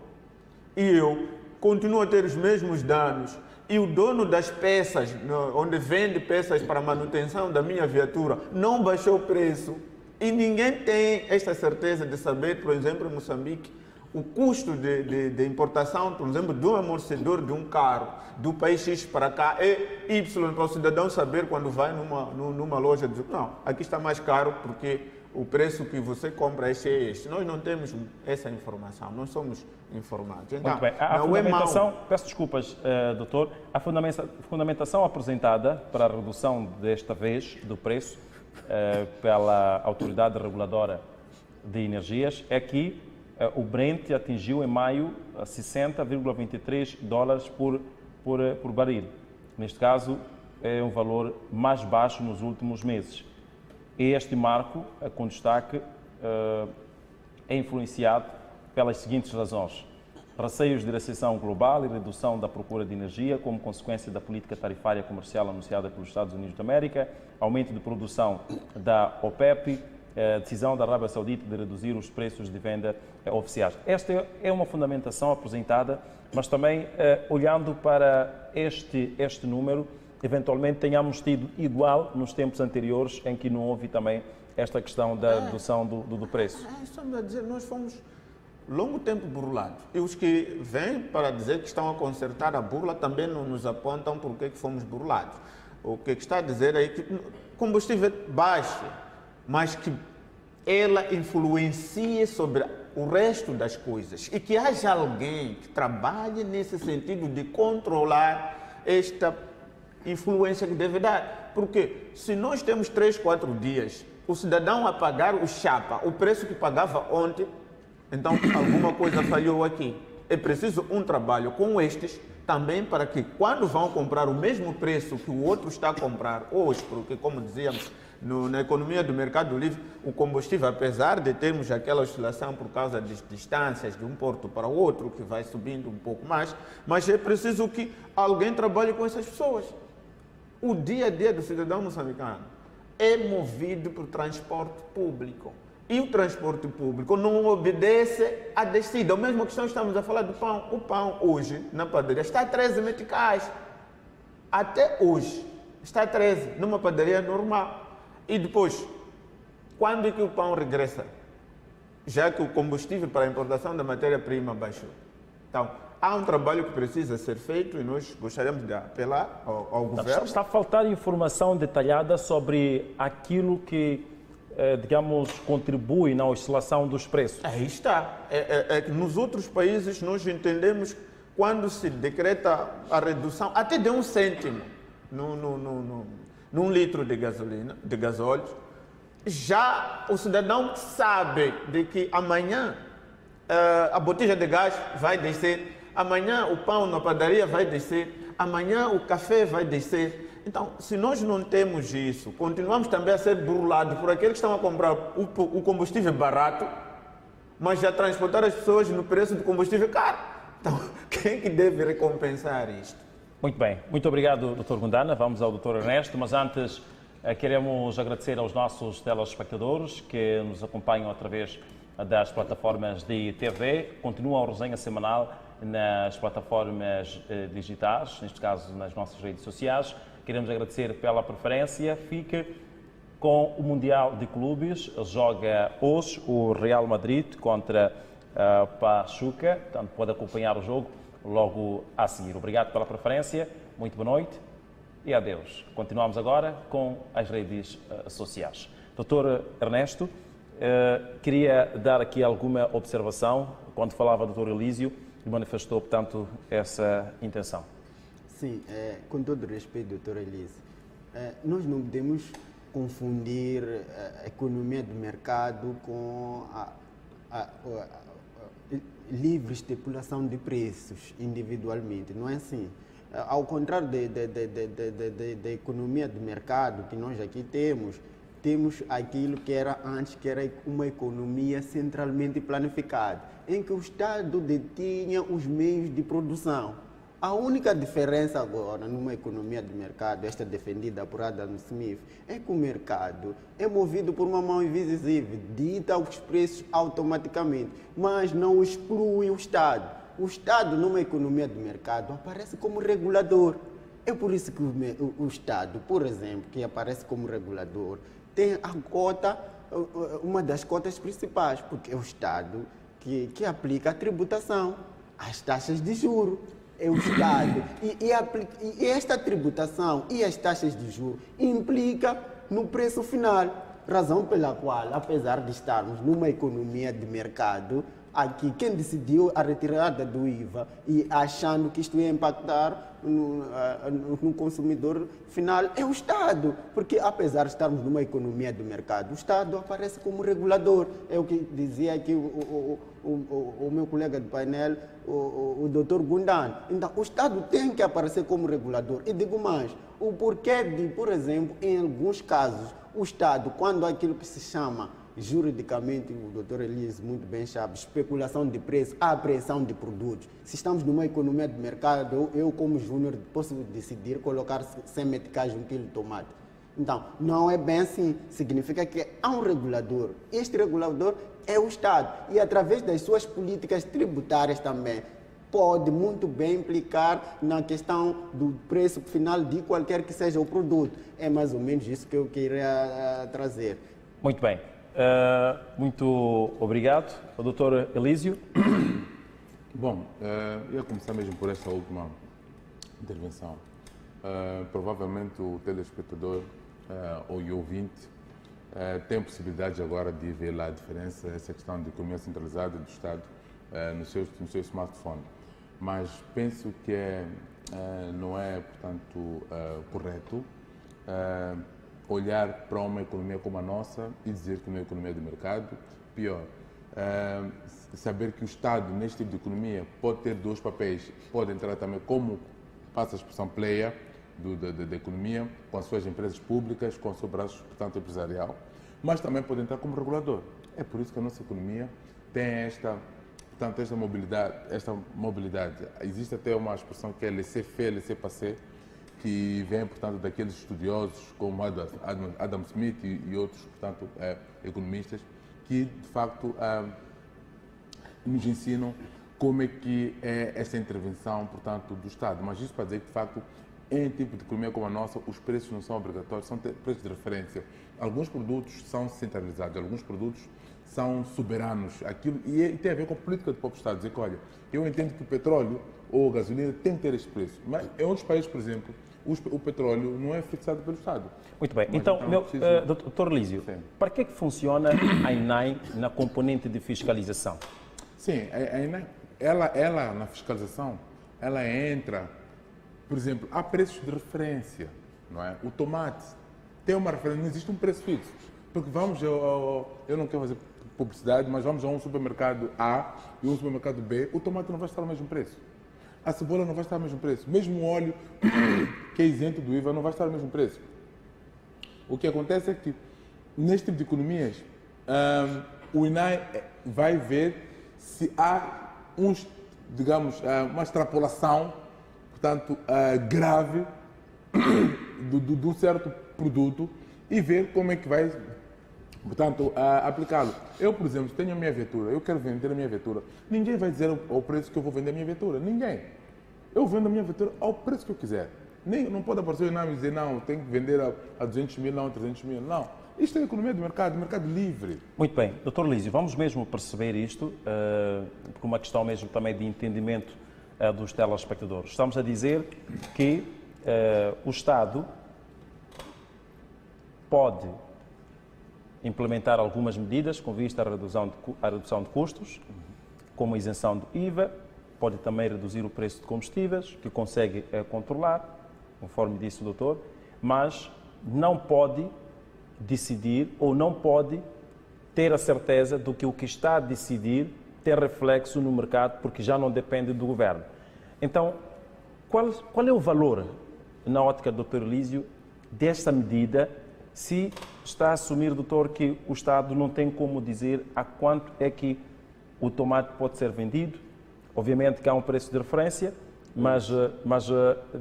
B: E eu continuo a ter os mesmos danos. E o dono das peças, onde vende peças para manutenção da minha viatura, não baixou o preço. E ninguém tem esta certeza de saber, por exemplo, em Moçambique, o custo de importação, por exemplo, de um amortecedor de um carro do país X para cá é Y, para o cidadão saber quando vai numa loja, dizer, não, aqui está mais caro porque o preço que você compra é este. Nós não temos essa informação, não somos informados. Então,
A: muito bem. A fundamentação, peço desculpas, doutor, a fundamentação apresentada para a redução desta vez do preço pela Autoridade Reguladora de Energias é que o Brent atingiu em maio $60,23 por baril. Neste caso, é um valor mais baixo nos últimos meses. Este marco, com destaque, é influenciado pelas seguintes razões: receios de recessão global e redução da procura de energia como consequência da política tarifária comercial anunciada pelos Estados Unidos da América, aumento de produção da OPEP, decisão da Arábia Saudita de reduzir os preços de venda oficiais. Esta é uma fundamentação apresentada, mas também olhando para este número, eventualmente tenhamos tido igual nos tempos anteriores em que não houve também esta questão da redução do preço.
B: Estamos a dizer, nós fomos longo tempo burlados. E os que vêm para dizer que estão a consertar a burla também não nos apontam por que fomos burlados. O que está a dizer é que o combustível é baixo, mas que ela influencia sobre o resto das coisas e que haja alguém que trabalhe nesse sentido de controlar esta influência que deve dar. Porque se nós temos 3, 4 dias, o cidadão a pagar o chapa, o preço que pagava ontem, então alguma coisa falhou aqui. É preciso um trabalho com estes também para que quando vão comprar o mesmo preço que o outro está a comprar hoje, porque como dizíamos, na economia do mercado livre, o combustível, apesar de termos aquela oscilação por causa das distâncias de um porto para o outro, que vai subindo um pouco mais, mas é preciso que alguém trabalhe com essas pessoas. O dia a dia do cidadão moçambicano é movido por transporte público. E o transporte público não obedece à descida. A mesma questão estamos a falar do pão. O pão hoje, na padaria, está a 13 meticais. Até hoje, está a 13, numa padaria normal. E depois, quando é que o pão regressa? Já que o combustível para a importação da matéria-prima baixou. Então, há um trabalho que precisa ser feito e nós gostaríamos de apelar ao governo.
A: Está a faltar informação detalhada sobre aquilo que, digamos, contribui na oscilação dos preços.
B: Aí está. É que nos outros países nós entendemos quando se decreta a redução até de 1 cêntimo num litro de gasolina, de gasóleo, já o cidadão sabe de que amanhã a botija de gás vai descer, amanhã o pão na padaria vai descer, amanhã o café vai descer. Então, se nós não temos isso, continuamos também a ser burlados por aqueles que estão a comprar o combustível barato, mas já transportar as pessoas no preço do combustível caro. Então, quem é que deve recompensar isto?
A: Muito bem. Muito obrigado, Dr. Gundana. Vamos ao Dr. Ernesto, mas antes queremos agradecer aos nossos telespectadores que nos acompanham através das plataformas de TV. Continua a resenha semanal nas plataformas digitais, neste caso nas nossas redes sociais. Queremos agradecer pela preferência. Fique Com o Mundial de Clubes, joga hoje o Real Madrid contra Pachuca, portanto pode acompanhar o jogo logo a seguir. Obrigado pela preferência, muito boa noite e adeus. Continuamos agora com as redes sociais. Doutor Ernesto, queria dar aqui alguma observação. Quando falava do Dr. Elísio, manifestou, portanto, essa intenção.
C: Sim, com todo respeito, Dr. Elísio, nós não podemos confundir a economia de mercado com a livre estipulação de preços individualmente, não é assim. Ao contrário da economia de mercado que nós aqui temos aquilo que era antes, que era uma economia centralmente planificada, em que o Estado detinha os meios de produção. A única diferença agora numa economia de mercado, esta defendida por Adam Smith, é que o mercado é movido por uma mão invisível, dita os preços automaticamente, mas não exclui o Estado. O Estado, numa economia de mercado, aparece como regulador. É por isso que o Estado, por exemplo, que aparece como regulador, tem a cota, uma das cotas principais, porque é o Estado que aplica a tributação, as taxas de juros. É o Estado. E esta tributação e as taxas de juros implica no preço final. Razão pela qual, apesar de estarmos numa economia de mercado, aqui quem decidiu a retirada do IVA e achando que isto ia impactar no consumidor final é o Estado. Porque apesar de estarmos numa economia de mercado, o Estado aparece como regulador. É o que dizia aqui o meu colega de painel, o Dr. Gundan. Então, o Estado tem que aparecer como regulador. E digo mais, o porquê de, por exemplo, em alguns casos, o Estado, quando aquilo que se chama juridicamente, o Dr. Elísio muito bem sabe, especulação de preço, a apreensão de produtos. Se estamos numa economia de mercado, eu como júnior posso decidir colocar 100 meticais um quilo de tomate. Então, não é bem assim. Significa que há um regulador. Este regulador é o Estado. E através das suas políticas tributárias também, pode muito bem implicar na questão do preço final de qualquer que seja o produto. É mais ou menos isso que eu queria trazer.
A: Muito bem. Muito obrigado. O Dr. Elísio.
D: Bom, eu ia começar mesmo por esta última intervenção. Provavelmente o telespectador ou o ouvinte tem a possibilidade agora de ver lá a diferença, essa questão de economia centralizada do Estado no seu smartphone. Mas penso que não é, portanto, correto olhar para uma economia como a nossa e dizer que não é economia de mercado. Pior, saber que o Estado, neste tipo de economia, pode ter dois papéis. Pode entrar também como, passa a expressão, player da economia, com as suas empresas públicas, com o seu braço, portanto, empresarial, mas também pode entrar como regulador. É por isso que a nossa economia tem esta mobilidade. Existe até uma expressão que é laissez-faire, laissez-passer, que vem, portanto, daqueles estudiosos como Adam Smith e outros, portanto, economistas, que, de facto, nos ensinam como é que é essa intervenção, portanto, do Estado. Mas isso para dizer que, de facto, em tipo de economia como a nossa, os preços não são obrigatórios, são preços de referência. Alguns produtos são centralizados, alguns produtos são soberanos. E tem a ver com a política do próprio Estado. Dizer que, olha, eu entendo que o petróleo ou a gasolina tem que ter esse preço. Mas em outros países, por exemplo, o petróleo não é fixado pelo Estado.
A: Muito bem. Então, Dr. Elísio, para que funciona a INAI na componente de fiscalização?
D: Sim, a INAI, ela na fiscalização, ela entra, por exemplo, há preços de referência, não é? O tomate tem uma referência, não existe um preço fixo. Porque eu não quero fazer publicidade, mas vamos a um supermercado A e um supermercado B, o tomate não vai estar ao mesmo preço. A cebola não vai estar ao mesmo preço. Mesmo o óleo, que é isento do IVA, não vai estar ao mesmo preço. O que acontece é que, neste tipo de economias, o INAI vai ver se há uma extrapolação, portanto, grave de um certo produto e ver como é que vai, portanto, aplicá-lo. Eu, por exemplo, tenho a minha viatura, eu quero vender a minha viatura. Ninguém vai dizer ao preço que eu vou vender a minha viatura. Ninguém. Eu vendo a minha viatura ao preço que eu quiser. Não pode aparecer o INAI e dizer, não, tem que vender a 200 mil, não a 300 mil. Não. Isto é a economia do mercado livre.
A: Muito bem. Dr. Lísio, vamos mesmo perceber isto, por uma questão mesmo também de entendimento dos telespectadores. Estamos a dizer que o Estado pode implementar algumas medidas com vista à redução de custos, como a isenção do IVA, pode também reduzir o preço de combustíveis, que consegue controlar, conforme disse o doutor, mas não pode decidir ou não pode ter a certeza do que o que está a decidir tem reflexo no mercado, porque já não depende do governo. Então, qual é o valor, na ótica do Dr. Lísio, desta medida, se está a assumir, doutor, que o Estado não tem como dizer a quanto é que o tomate pode ser vendido? Obviamente que há um preço de referência, mas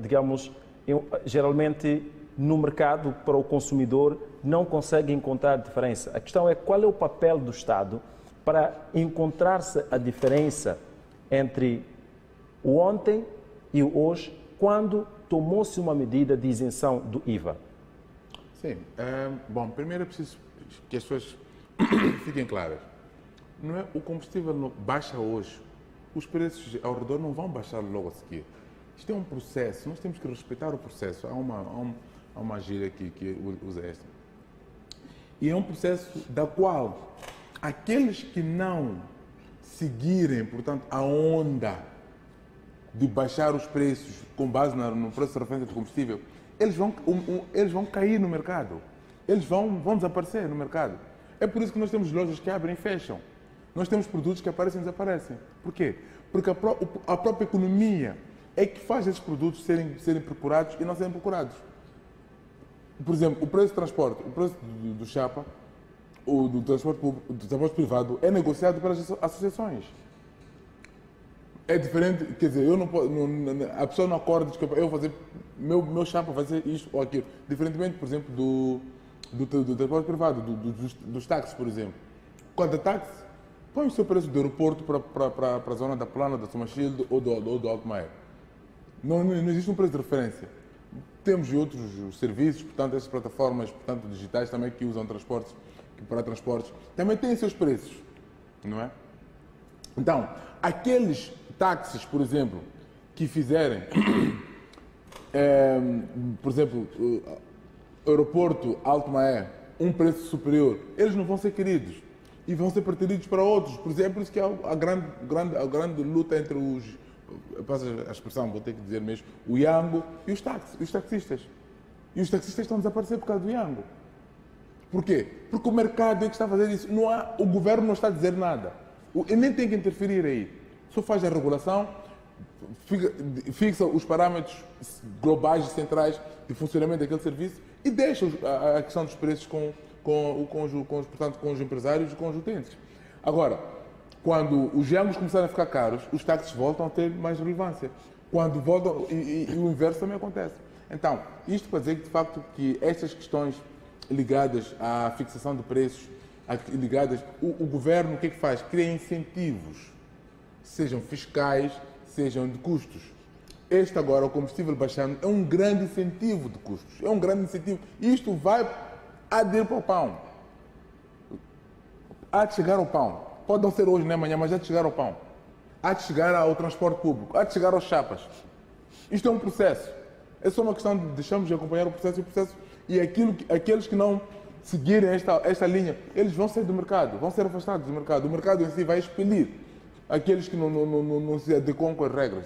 A: digamos, geralmente no mercado, para o consumidor, não consegue encontrar diferença. A questão é qual é o papel do Estado para encontrar-se a diferença entre o ontem e o hoje, quando tomou-se uma medida de isenção do IVA.
D: Sim. Bom, primeiro é preciso que as pessoas fiquem claras. Não é, o combustível não baixa hoje. Os preços ao redor não vão baixar logo a seguir. Isto é um processo, nós temos que respeitar o processo. Há uma gíria que usa esta. E é um processo da qual aqueles que não seguirem, portanto, a onda de baixar os preços com base no preço de referência de combustível, eles vão cair no mercado. Eles vão desaparecer no mercado. É por isso que nós temos lojas que abrem e fecham. Nós temos produtos que aparecem e desaparecem. Por quê? Porque a própria economia é que faz esses produtos serem procurados e não serem procurados. Por exemplo, o preço de transporte, o preço do chapa, ou do transporte público, do transporte privado, é negociado pelas associações. É diferente, quer dizer, eu não posso, a pessoa não acorda, desculpa, eu vou fazer, meu chapa vai ser isto ou aquilo. Diferentemente, por exemplo, do transporte privado, dos táxis, por exemplo. Quando a táxi, põe o seu preço do aeroporto para a zona da Plana, da Somachilde ou do Alto Maio. Não existe um preço de referência. Temos outros serviços, portanto, essas plataformas, portanto, digitais também que usam transportes, para transportes, também têm seus preços, não é? Então, aqueles táxis, por exemplo, que fizerem, por exemplo, aeroporto Alto Maé, um preço superior, eles não vão ser queridos e vão ser preteridos para outros. Por exemplo, isso que é a grande luta entre os, passa a expressão, vou ter que dizer mesmo, o Iango e os taxistas. E os taxistas estão a desaparecer por causa do Iango. Por quê? Porque o mercado é que está a fazer isso. O governo não está a dizer nada. Ele nem tem que interferir aí. Só faz a regulação, fixa os parâmetros globais e centrais de funcionamento daquele serviço e deixa a questão dos preços com os empresários e com os utentes. Agora, quando os Iangos começarem a ficar caros, os táxis voltam a ter mais relevância. Quando voltam, e o inverso também acontece. Então, isto para dizer que, de facto, que estas questões ligadas à fixação de preços, o governo o que é que faz? Cria incentivos, sejam fiscais, sejam de custos. Este agora, o combustível baixando, é um grande incentivo de custos. É um grande incentivo. Isto vai aderir para o pão. Há de chegar ao pão. Pode não ser hoje nem amanhã, mas há de chegar ao pão. Há de chegar ao transporte público. Há de chegar aos chapas. Isto é um processo. É só uma questão de deixarmos de acompanhar o processo e aqueles que não seguirem esta linha, eles vão sair do mercado, vão ser afastados do mercado. O mercado em si vai expelir aqueles que não se adequam com as regras.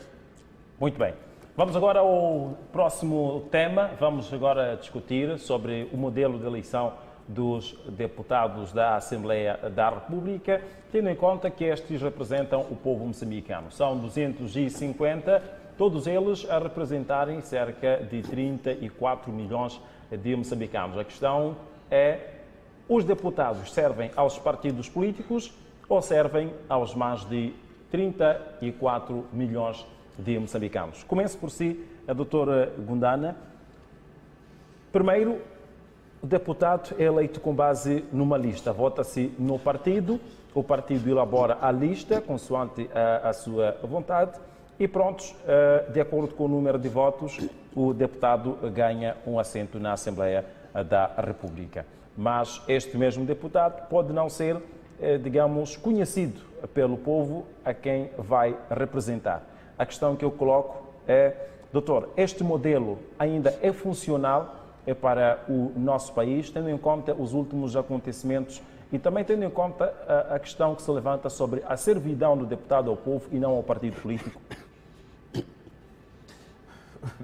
A: Muito bem. Vamos agora ao próximo tema. Vamos agora discutir sobre o modelo de eleição dos deputados da Assembleia da República, tendo em conta que estes representam o povo moçambicano. São 250, todos eles a representarem cerca de 34 milhões de moçambicanos. A questão é, os deputados servem aos partidos políticos ou servem aos mais de 34 milhões de moçambicanos? Comece por si, a doutora Gundana. Primeiro, o deputado é eleito com base numa lista. Vota-se no partido, o partido elabora a lista, consoante a sua vontade, e prontos, de acordo com o número de votos, o deputado ganha um assento na Assembleia da República. mas este mesmo deputado pode não ser, digamos, conhecido pelo povo a quem vai representar. A questão que eu coloco é, doutor, este modelo ainda é funcional para o nosso país, tendo em conta os últimos acontecimentos e também tendo em conta a questão que se levanta sobre a servidão do deputado ao povo e não ao partido político?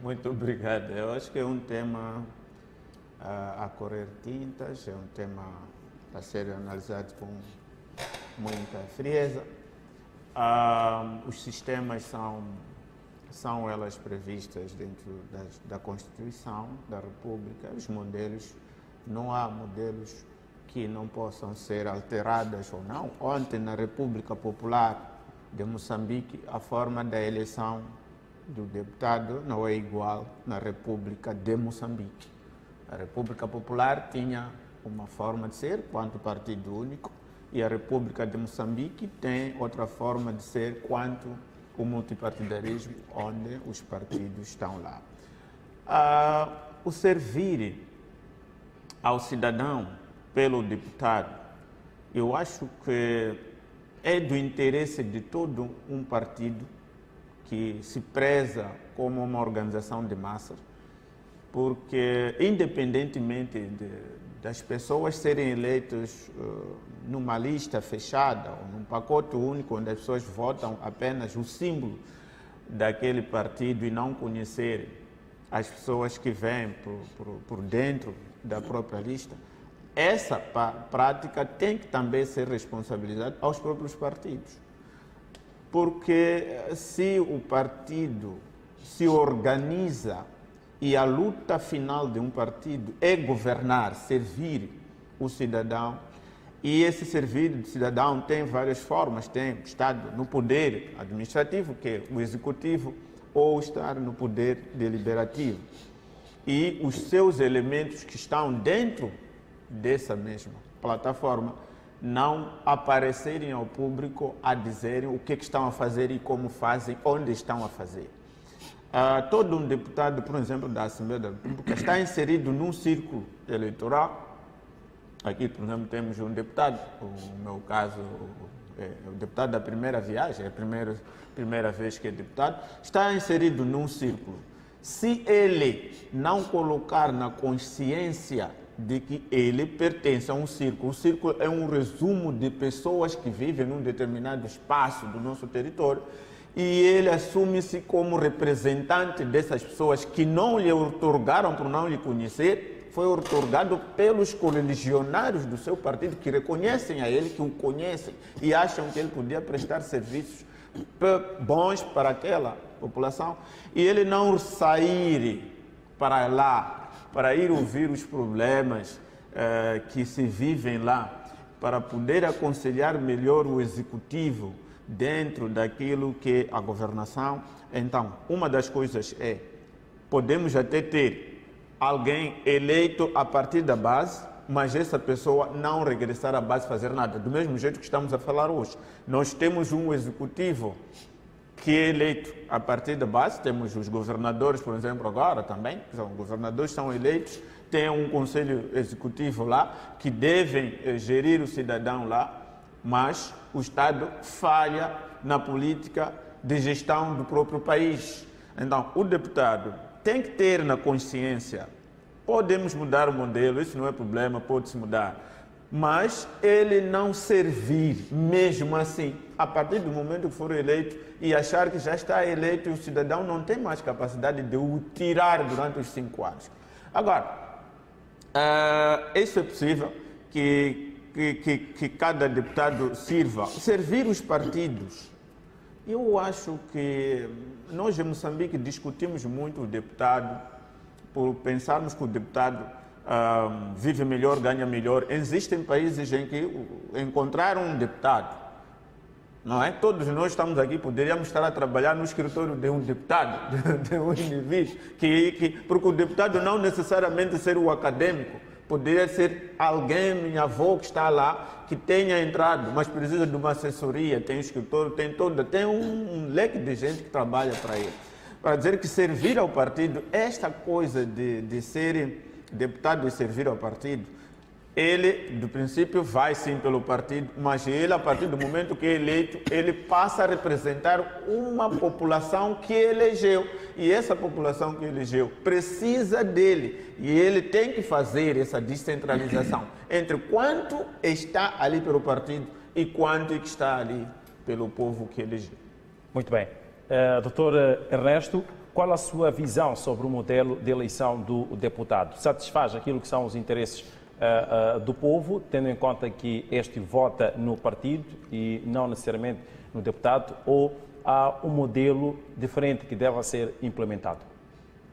L: Muito obrigado. Eu acho que é um tema a correr tintas, é um tema a ser analisado com muita frieza. Os sistemas são elas previstas dentro da Constituição da República, os modelos, não há modelos que não possam ser alterados ou não. Ontem, na República Popular de Moçambique, a forma da eleição do deputado não é igual na República de Moçambique. A República Popular tinha uma forma de ser, quanto partido único, e a República de Moçambique tem outra forma de ser, quanto o multipartidarismo, onde os partidos estão lá. O servir ao cidadão pelo deputado, eu acho que é do interesse de todo um partido que se preza como uma organização de massa, porque independentemente das pessoas serem eleitas numa lista fechada ou num pacote único onde as pessoas votam apenas o símbolo daquele partido e não conhecerem as pessoas que vêm por dentro da própria lista, essa prática tem que também ser responsabilizada aos próprios partidos. Porque se o partido se organiza e a luta final de um partido é governar, servir o cidadão, e esse servir do cidadão tem várias formas, tem estar no poder administrativo, que é o executivo, ou estar no poder deliberativo. E os seus elementos que estão dentro dessa mesma plataforma não aparecerem ao público a dizerem o que estão a fazer e como fazem, onde estão a fazer. Todo um deputado, por exemplo, da Assembleia da República está inserido num círculo eleitoral. Aqui, por exemplo, temos um deputado, no meu caso, é o deputado da primeira viagem, é a primeira vez que é deputado, está inserido num círculo. Se ele não colocar na consciência de que ele pertence a um círculo, o círculo é um resumo de pessoas que vivem num determinado espaço do nosso território, e ele assume-se como representante dessas pessoas que não lhe outorgaram por não lhe conhecer, foi outorgado pelos correligionários do seu partido que reconhecem a ele, que o conhecem e acham que ele podia prestar serviços bons para aquela população, e ele não sair para lá, para ir ouvir os problemas que se vivem lá, para poder aconselhar melhor o executivo dentro daquilo que é a governação. Então, uma das coisas é, podemos até ter alguém eleito a partir da base, mas essa pessoa não regressar à base fazer nada. Do mesmo jeito que estamos a falar hoje. Nós temos um executivo que é eleito a partir da base, temos os governadores, por exemplo, agora também, os governadores são eleitos, tem um conselho executivo lá, que devem gerir o cidadão lá, mas o Estado falha na política de gestão do próprio país. Então, o deputado tem que ter na consciência, podemos mudar o modelo, isso não é problema, pode-se mudar, mas ele não servir mesmo assim, a partir do momento que for eleito e achar que já está eleito e o cidadão não tem mais capacidade de o tirar durante os 5 anos. Agora, isso é possível que cada deputado sirva. Servir os partidos, eu acho que nós em Moçambique discutimos muito o deputado, por pensarmos que o deputado vive melhor, ganha melhor. Existem países em que encontraram um deputado, não é? Todos nós estamos aqui, poderíamos estar a trabalhar no escritório de um deputado, de um indivíduo, porque o deputado não necessariamente ser o acadêmico, poderia ser alguém, minha avó que está lá, que tenha entrado, mas precisa de uma assessoria, tem escritório, tem um leque de gente que trabalha para ele. Para dizer que servir ao partido, esta coisa de ser deputado e servir ao partido, ele, do princípio, vai sim pelo partido, mas ele, a partir do momento que é eleito, ele passa a representar uma população que elegeu. E essa população que elegeu precisa dele. E ele tem que fazer essa descentralização entre quanto está ali pelo partido e quanto que está ali pelo povo que elegeu.
A: Muito bem. Doutor Ernesto, qual a sua visão sobre o modelo de eleição do deputado? Satisfaz aquilo que são os interesses do povo, tendo em conta que este vota no partido e não necessariamente no deputado, ou há um modelo diferente que deva ser implementado?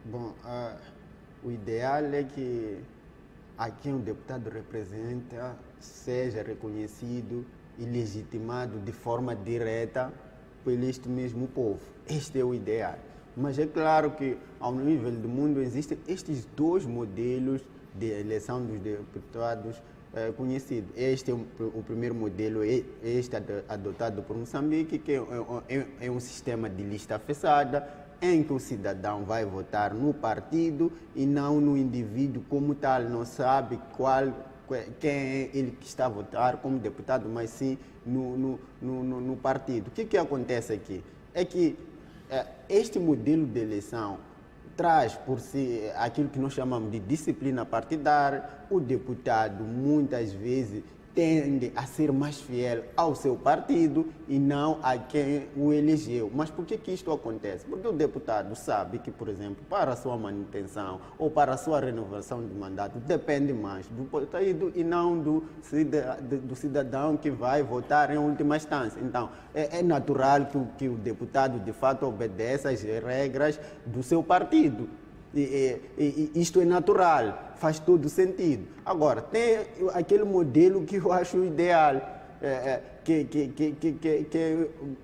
C: Bom, o ideal é que a quem o deputado representa seja reconhecido e legitimado de forma direta por este mesmo povo. Este é o ideal. Mas é claro que, ao nível do mundo, existem estes dois modelos de eleição dos deputados conhecidos. Este é o primeiro modelo, este adotado por Moçambique, que é um sistema de lista fechada, em que o cidadão vai votar no partido e não no indivíduo como tal, não sabe quem é ele que está a votar como deputado, mas sim no partido. O que acontece aqui? É que este modelo de eleição traz por si aquilo que nós chamamos de disciplina partidária. O deputado muitas vezes tende a ser mais fiel ao seu partido e não a quem o elegeu. Mas por que isto acontece? Porque o deputado sabe que, por exemplo, para a sua manutenção ou para a sua renovação de mandato, depende mais do partido e não do cidadão que vai votar em última instância. Então, é natural que o deputado, de fato, obedeça às regras do seu partido. E isto é natural, faz todo sentido. Agora, tem aquele modelo que eu acho ideal, que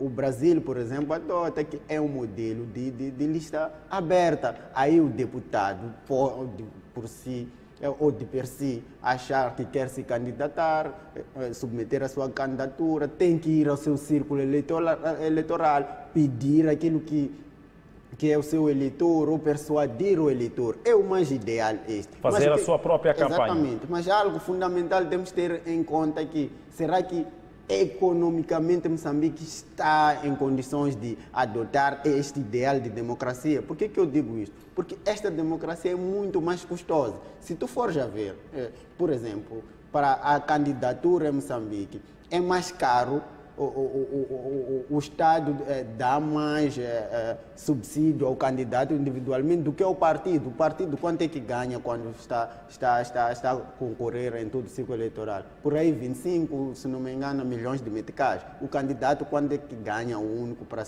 C: o Brasil, por exemplo, adota, que é um modelo de lista aberta. Aí o deputado pode, por si, ou de per si, achar que quer se candidatar, submeter a sua candidatura, tem que ir ao seu círculo eleitoral, pedir aquilo que é o seu eleitor, ou persuadir o eleitor. É o mais ideal este.
A: Fazer a sua própria campanha.
C: Exatamente. Mas algo fundamental temos que ter em conta que, será que economicamente Moçambique está em condições de adotar este ideal de democracia? Por que eu digo isto? Porque esta democracia é muito mais custosa. Se tu fores a ver, por exemplo, para a candidatura em Moçambique, é mais caro. O Estado dá mais subsídio ao candidato individualmente do que ao partido. O partido quanto é que ganha quando está a concorrer em todo o ciclo eleitoral? Por aí 25, se não me engano, milhões de meticais. O candidato quanto é que ganha o único para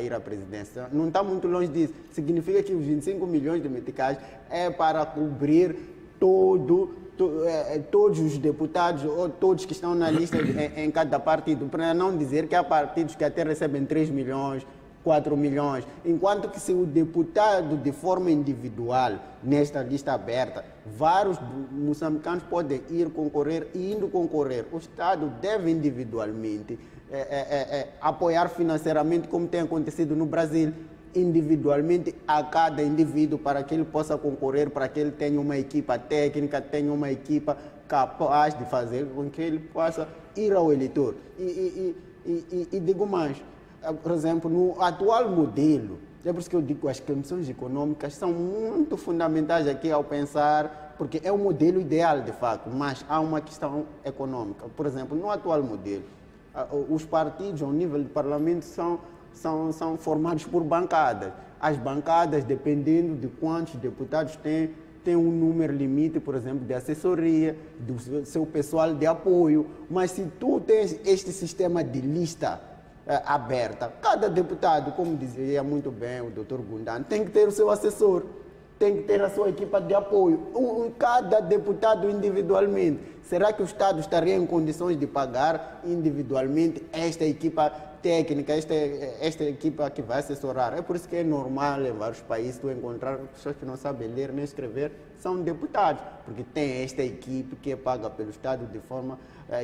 C: ir à presidência? Não está muito longe disso. Significa que os 25 milhões de meticais é para cobrir todos os deputados ou todos que estão na lista em cada partido, para não dizer que há partidos que até recebem 3 milhões, 4 milhões, enquanto que se o deputado de forma individual, nesta lista aberta, vários moçambicanos podem ir concorrer e indo concorrer. O Estado deve individualmente apoiar financeiramente, como tem acontecido no Brasil, individualmente a cada indivíduo, para que ele possa concorrer, para que ele tenha uma equipa técnica, tenha uma equipa capaz de fazer com que ele possa ir ao eleitor. E digo mais, por exemplo, no atual modelo, é por isso que eu digo que as questões econômicas são muito fundamentais aqui ao pensar, porque é o modelo ideal de fato, mas há uma questão econômica. Por exemplo, no atual modelo, os partidos ao nível do parlamento são formados por bancadas. As bancadas, dependendo de quantos deputados tem um número limite, por exemplo, de assessoria, do seu pessoal de apoio. Mas se tu tens este sistema de lista aberta, cada deputado, como dizia muito bem o Dr. Gundano, tem que ter o seu assessor, tem que ter a sua equipa de apoio, cada deputado individualmente. Será que o Estado estaria em condições de pagar individualmente esta equipa técnica, esta equipa que vai assessorar? É por isso que é normal em vários países tu encontrar pessoas que não sabem ler nem escrever, são deputados, porque tem esta equipe que é paga pelo Estado de forma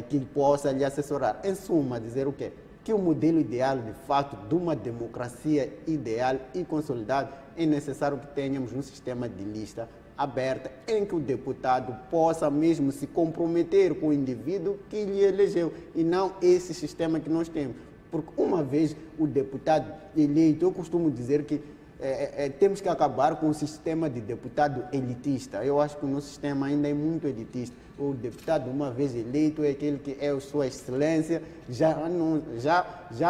C: que possa lhe assessorar. Em suma, dizer o quê? Que o modelo ideal, de fato, de uma democracia ideal e consolidada, é necessário que tenhamos um sistema de lista aberta em que o deputado possa mesmo se comprometer com o indivíduo que lhe elegeu e não esse sistema que nós temos. Porque uma vez o deputado eleito, eu costumo dizer que temos que acabar com o sistema de deputado elitista. Eu acho que o nosso sistema ainda é muito elitista. O deputado, uma vez eleito, é aquele que é sua excelência, já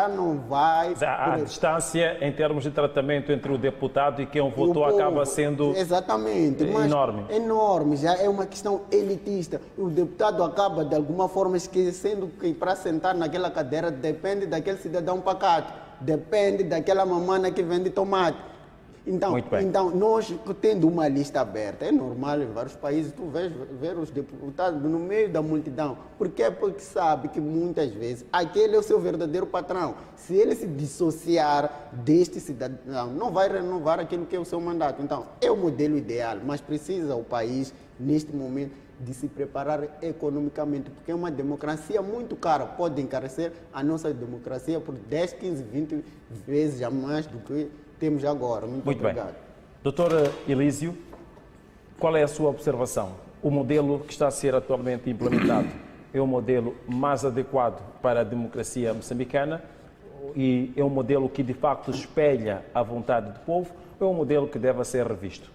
C: não vai...
A: A distância em termos de tratamento entre o deputado e quem o votou acaba sendo
C: exatamente,
A: enorme.
C: Enorme, já é uma questão elitista. O deputado acaba, de alguma forma, esquecendo que para sentar naquela cadeira depende daquele cidadão pacato, depende daquela mamana que vende tomate. Então, nós tendo uma lista aberta, é normal em vários países tu ver os deputados no meio da multidão. Por quê? Porque sabe que muitas vezes aquele é o seu verdadeiro patrão. Se ele se dissociar deste cidadão, não vai renovar aquilo que é o seu mandato. Então, é o modelo ideal, mas precisa o país, neste momento, de se preparar economicamente, porque é uma democracia muito cara. Pode encarecer a nossa democracia por 10, 15, 20 vezes a mais do que temos agora. Muito obrigado.
A: Bem. Doutor Elísio, qual é a sua observação? O modelo que está a ser atualmente implementado é o modelo mais adequado para a democracia moçambicana e é um modelo que de facto espelha a vontade do povo ou é um modelo que deve ser revisto?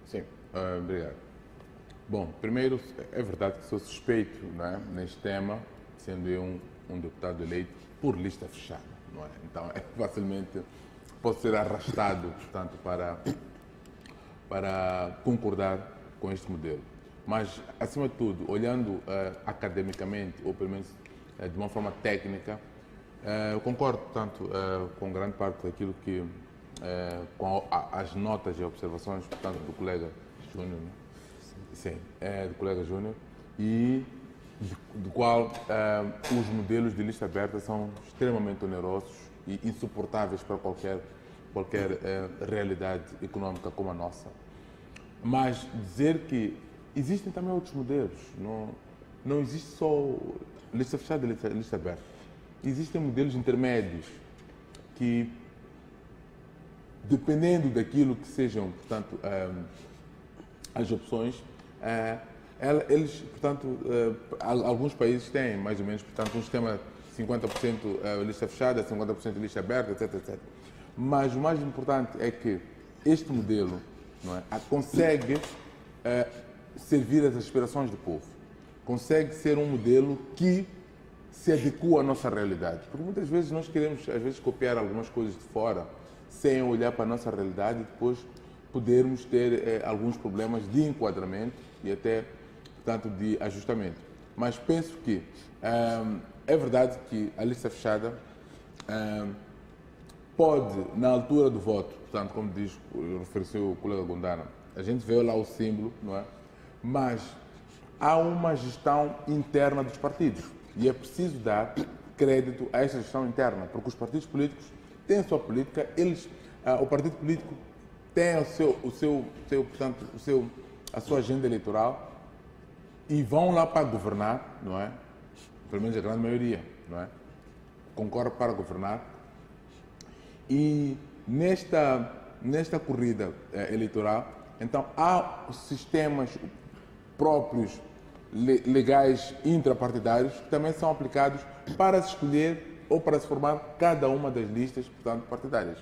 D: Sim, obrigado. Bom, primeiro, é verdade que sou suspeito, não é, neste tema, sendo eu um deputado eleito por lista fechada, não é? Então, facilmente posso ser arrastado, portanto, para concordar com este modelo. Mas, acima de tudo, olhando academicamente, ou pelo menos de uma forma técnica, eu concordo, portanto, com grande parte daquilo que, com as notas e observações, portanto, do colega Júnior, né? Sim, do colega Júnior, e do qual os modelos de lista aberta são extremamente onerosos e insuportáveis para qualquer realidade econômica como a nossa. Mas dizer que existem também outros modelos, não existe só lista fechada e lista aberta. Existem modelos intermédios que, dependendo daquilo que sejam, portanto, as opções, eles, portanto, alguns países têm mais ou menos, portanto, um sistema 50% lista fechada, 50% lista aberta, etc, etc. Mas o mais importante é que este modelo, não é, consegue servir às aspirações do povo. Consegue ser um modelo que se adequa à nossa realidade. Porque muitas vezes nós queremos, às vezes, copiar algumas coisas de fora, sem olhar para a nossa realidade e depois podermos ter alguns problemas de enquadramento e até, portanto, de ajustamento. Mas penso que é verdade que a lista fechada pode, na altura do voto, portanto, como referiu o colega Gondana, a gente vê lá o símbolo, não é? Mas há uma gestão interna dos partidos e é preciso dar crédito a essa gestão interna, porque os partidos políticos têm a sua política, o partido político tem a sua agenda eleitoral e vão lá para governar, não é? Pelo menos a grande maioria, não é? Concorre para governar. E nesta corrida eleitoral, então há sistemas próprios legais intrapartidários que também são aplicados para se escolher ou para se formar cada uma das listas, portanto, partidárias.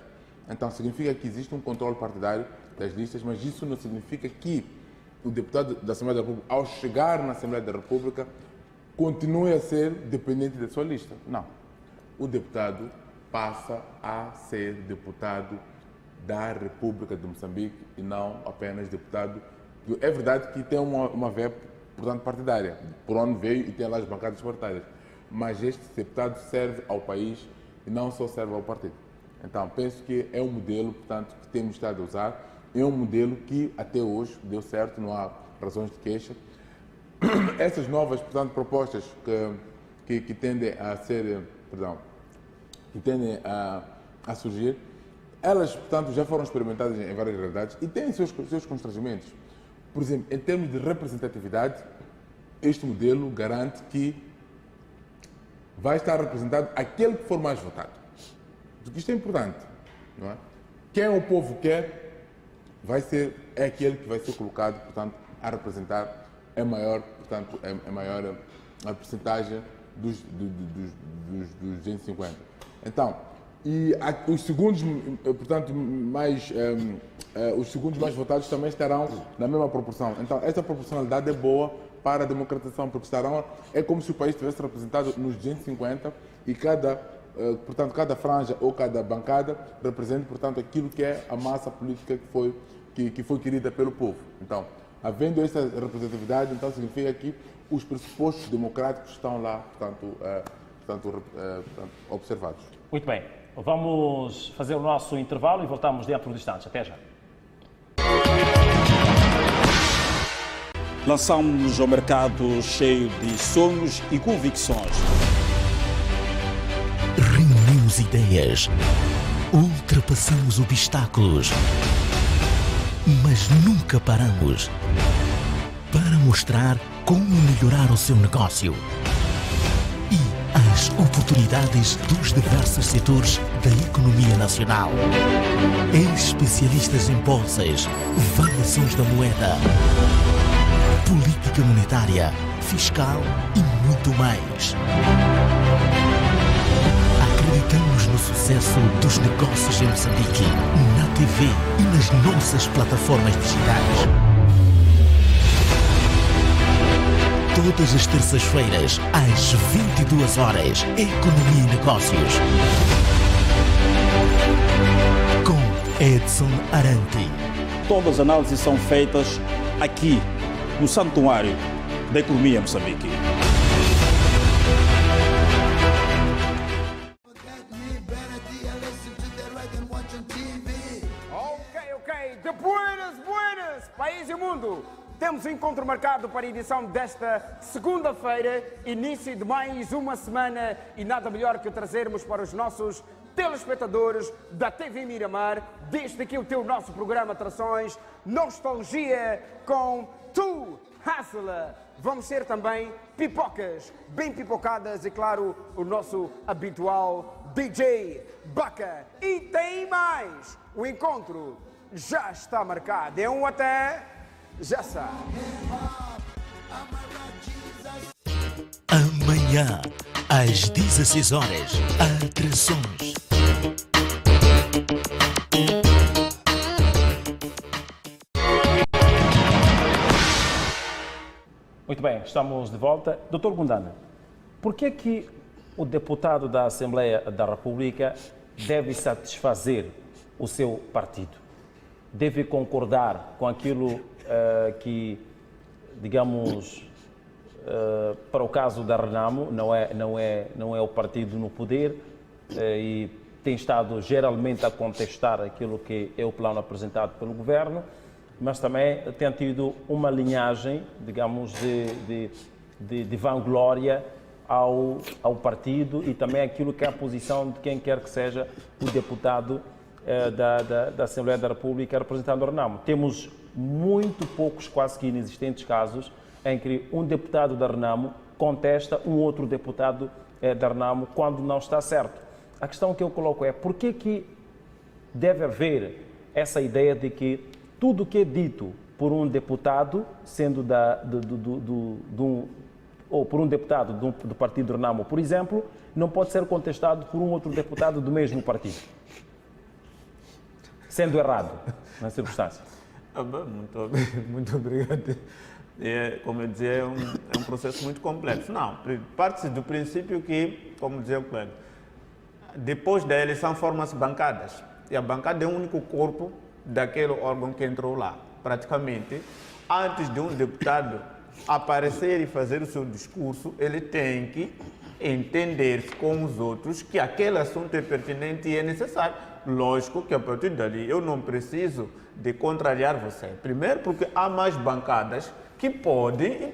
D: Então, significa que existe um controle partidário das listas, mas isso não significa que o deputado da Assembleia da República, ao chegar na Assembleia da República, continue a ser dependente da sua lista. Não. O deputado passa a ser deputado da República de Moçambique e não apenas deputado. É verdade que tem uma veia, portanto, partidária, por onde veio e tem lá as bancadas partidárias, mas este deputado serve ao país e não só serve ao partido. Então, penso que é um modelo, portanto, que temos estado a usar, é um modelo que até hoje deu certo, não há razões de queixa. Essas novas, portanto, propostas que tendem a ser, que tendem a surgir, elas, portanto, já foram experimentadas em várias realidades e têm seus constrangimentos. Por exemplo, em termos de representatividade, este modelo garante que vai estar representado aquele que for mais votado. Porque isto é importante, não é? Quem o povo quer é aquele que vai ser colocado, portanto, a representar a maior a percentagem dos 250. Então, e os segundos, portanto, os segundos mais votados também estarão na mesma proporção. Então, essa proporcionalidade é boa para a democratização, porque é como se o país estivesse representado nos 250 e portanto, cada franja ou cada bancada representa, portanto, aquilo que é a massa política que foi querida pelo povo. Então, havendo essa representatividade, então significa que os pressupostos democráticos estão lá, portanto, observados.
A: Muito bem. Vamos fazer o nosso intervalo e voltamos dentro de instantes. Até já.
G: Lançamos ao mercado cheio de sonhos e convicções.
F: Reunimos ideias, ultrapassamos obstáculos, mas nunca paramos para mostrar como melhorar o seu negócio e as oportunidades dos diversos setores da economia nacional. Especialistas em bolsas, variações da moeda, política monetária, fiscal e muito mais. Acreditamos no sucesso dos negócios em Moçambique, na TV e nas nossas plataformas digitais. Todas as terças-feiras, às 22 horas, Economia e Negócios. Com Edson Arantes.
G: Todas as análises são feitas aqui, no Santuário da Economia em Moçambique.
E: Ok. De buenas, país e mundo. Temos um encontro marcado para a edição desta segunda-feira, início de mais uma semana, e nada melhor que trazermos para os nossos telespectadores da TV Miramar, desde aqui o nosso programa Atrações, Nostalgia com Tu Hustler. Vamos ter também pipocas bem pipocadas e, claro, o nosso habitual DJ Baca. E tem mais! O encontro já está marcado. É um até... já sabe.
F: Amanhã, às 16 horas, Atrações.
A: Muito bem, estamos de volta. Dr. Gundana, por que que o deputado da Assembleia da República deve satisfazer o seu partido? Deve concordar com aquilo que, digamos, para o caso da Renamo, não é o partido no poder e tem estado geralmente a contestar aquilo que é o plano apresentado pelo governo, mas também tem tido uma linhagem, digamos, de vanglória ao partido e também aquilo que é a posição de quem quer que seja o deputado da Assembleia da República representando a Renamo. Temos muito poucos, quase que inexistentes casos em que um deputado da Renamo contesta um outro deputado da Renamo quando não está certo. A questão que eu coloco é por que deve haver essa ideia de que tudo que é dito por um deputado, sendo ou por um deputado do partido Renamo, por exemplo, não pode ser contestado por um outro deputado do mesmo partido, sendo errado na circunstância.
L: Muito obrigado. Como eu dizia, é um processo muito complexo. Não, parte-se do princípio que, como dizia o colega, depois da eleição formam-se bancadas. E a bancada é o único corpo daquele órgão que entrou lá. Praticamente, antes de um deputado aparecer e fazer o seu discurso, ele tem que entender com os outros que aquele assunto é pertinente e é necessário. Lógico que a partir dali eu não preciso de contrariar você. Primeiro porque há mais bancadas que podem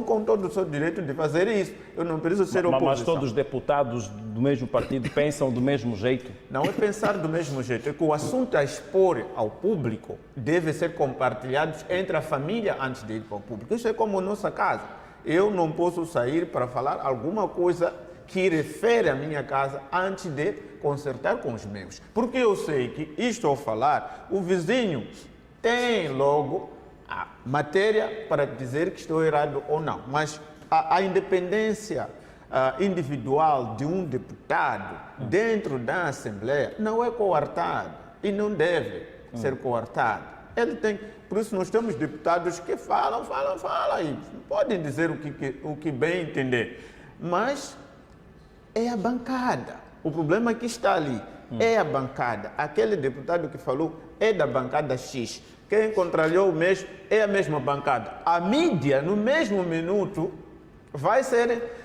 L: com todo o seu direito de fazer isso. Eu não preciso ser oposição.
A: Mas todos os deputados do mesmo partido pensam do mesmo jeito?
L: Não é pensar do mesmo jeito, é que o assunto a expor ao público deve ser compartilhado entre a família antes de ir para o público. Isso é como a nossa casa. Eu não posso sair para falar alguma coisa que refere à minha casa antes de consertar com os meus. Porque eu sei que isto ao falar, o vizinho
B: tem logo a matéria para dizer que estou errado ou não. Mas a independência individual de um deputado dentro da Assembleia não é coartada e não deve ser coartada. Ele tem, por isso nós temos deputados que falam e podem dizer o que bem entender. Mas é a bancada. O problema que está ali é a bancada. Aquele deputado que falou é da bancada X. Quem contrariou o mesmo é a mesma bancada. A mídia, no mesmo minuto, vai ser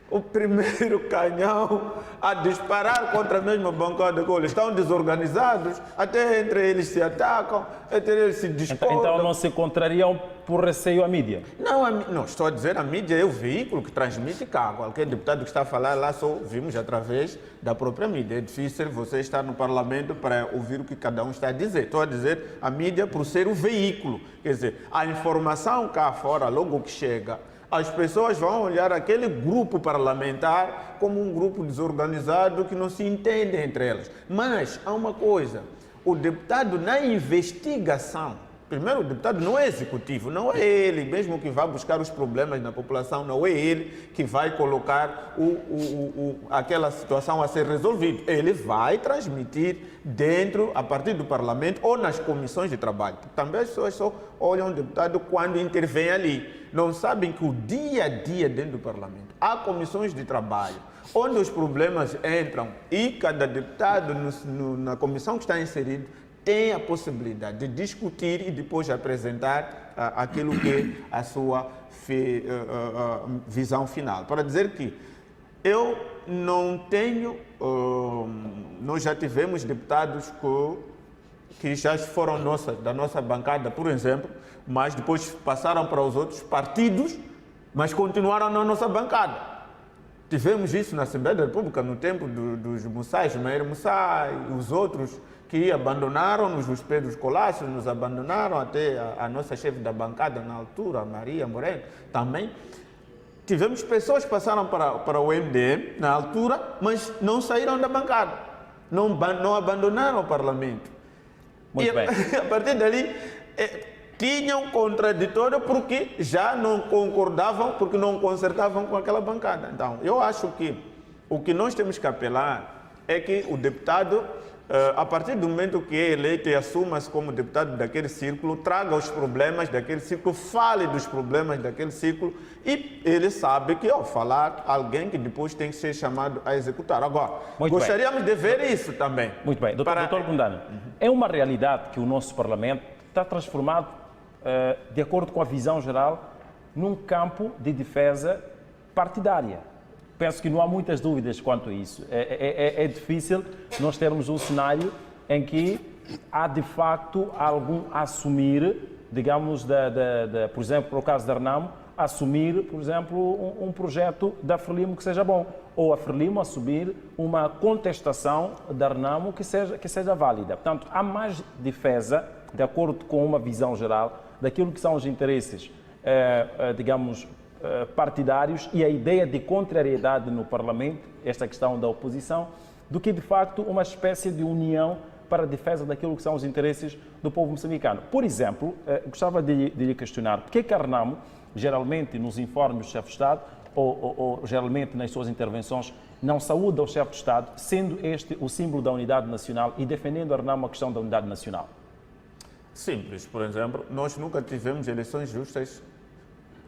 B: o primeiro canhão a disparar contra a mesma bancada. Eles estão desorganizados, até entre eles se atacam, até eles se discordam.
A: Então não se contrariam por receio à mídia?
B: Não, estou a dizer, a mídia é o veículo que transmite cá. Qualquer deputado que está a falar lá só vimos através da própria mídia. É difícil você estar no parlamento para ouvir o que cada um está a dizer. Estou a dizer a mídia por ser o veículo. Quer dizer, a informação cá fora, logo que chega, as pessoas vão olhar aquele grupo parlamentar como um grupo desorganizado que não se entende entre elas. Mas há uma coisa, o deputado na investigação, primeiro o deputado não é executivo, não é ele mesmo que vai buscar os problemas na população, não é ele que vai colocar aquela situação a ser resolvida. Ele vai transmitir dentro, a partir do parlamento ou nas comissões de trabalho. Também as pessoas só olham o deputado quando intervém ali. Não sabem que o dia a dia dentro do parlamento há comissões de trabalho onde os problemas entram e cada deputado na comissão que está inserido tem a possibilidade de discutir e depois apresentar aquilo que é a sua visão final. Para dizer que eu não tenho, nós já tivemos deputados que já foram da nossa bancada, por exemplo, mas depois passaram para os outros partidos, mas continuaram na nossa bancada. Tivemos isso na Assembleia da República no tempo dos Mussais, Jair Mussai, os outros que abandonaram-nos, os Pedros Colácio nos abandonaram, até a nossa chefe da bancada na altura, a Maria Moreno, também. Tivemos pessoas que passaram para o MDM na altura, mas não saíram da bancada, não abandonaram o parlamento.
A: Muito bem.
B: A partir dali, tinham contraditório porque já não concordavam, porque não concertavam com aquela bancada. Então, eu acho que o que nós temos que apelar é que o deputado, a partir do momento que é eleito e assuma-se como deputado daquele círculo, traga os problemas daquele círculo, fale dos problemas daquele círculo e ele sabe que ao falar, alguém que depois tem que ser chamado a executar. Agora, gostaríamos de ver isso também.
A: Muito bem. Doutor Gundano, é uma realidade que o nosso Parlamento está transformado, de acordo com a visão geral, num campo de defesa partidária. Penso que não há muitas dúvidas quanto a isso. É difícil nós termos um cenário em que há, de facto, algum assumir, digamos, por exemplo, para o caso da Renamo, assumir, por exemplo, um projeto da Frelimo que seja bom, ou a Frelimo assumir uma contestação da Renamo que seja válida. Portanto, há mais defesa, de acordo com uma visão geral, daquilo que são os interesses, digamos, partidários e a ideia de contrariedade no Parlamento, esta questão da oposição, do que de facto uma espécie de união para a defesa daquilo que são os interesses do povo moçambicano. Por exemplo, gostava de lhe questionar, por que a Renamo, geralmente nos informes do chefe de Estado, ou geralmente nas suas intervenções, não saúda o chefe de Estado, sendo este o símbolo da unidade nacional e defendendo a Renamo a questão da unidade nacional?
B: Simples. Por exemplo, nós nunca tivemos eleições justas,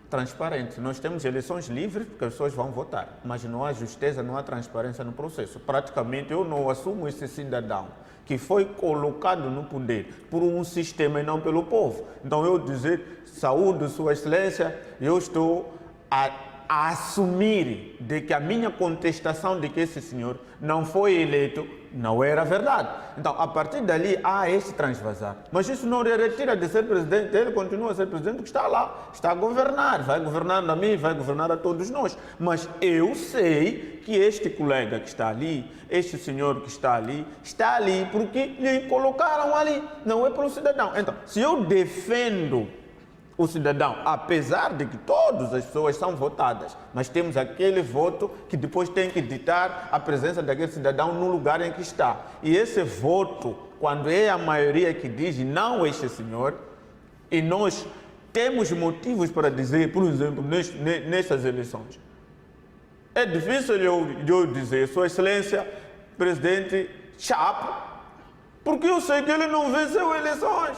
B: transparentes. Nós temos eleições livres porque as pessoas vão votar, mas não há justeza, não há transparência no processo. Praticamente eu não assumo esse cidadão que foi colocado no poder por um sistema e não pelo povo. Então eu dizer, saúdo Sua Excelência, eu estou a assumir de que a minha contestação de que esse senhor não foi eleito não era verdade. Então, a partir dali, há esse transvasar. Mas isso não lhe retira de ser presidente. Ele continua a ser presidente porque está lá, está a governar. Vai governar a mim, vai governar a todos nós. Mas eu sei que este colega que está ali, este senhor que está ali porque lhe colocaram ali. Não é pelo cidadão. Então, se eu defendo
L: o cidadão, apesar de que todas as pessoas são votadas, mas temos aquele voto que depois tem que ditar a presença daquele cidadão no lugar em que está. E esse voto, quando é a maioria que diz não este senhor, e nós temos motivos para dizer, por exemplo, nestas eleições, é difícil eu dizer, Sua Excelência, Presidente Chapo, porque eu sei que ele não venceu eleições.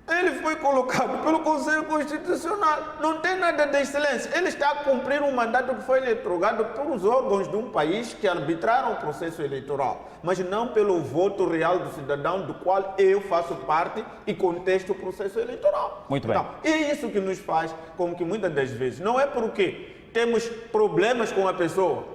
L: Ele foi colocado pelo Conselho Constitucional. Não tem nada de excelência. Ele está a cumprir um mandato que foi otorgado pelos órgãos de um país que arbitraram o processo eleitoral, mas não pelo voto real do cidadão, do qual eu faço parte e contesto o processo eleitoral.
A: Muito bem.
L: Então, é isso que nos faz com que muitas das vezes, não é porque temos problemas com a pessoa,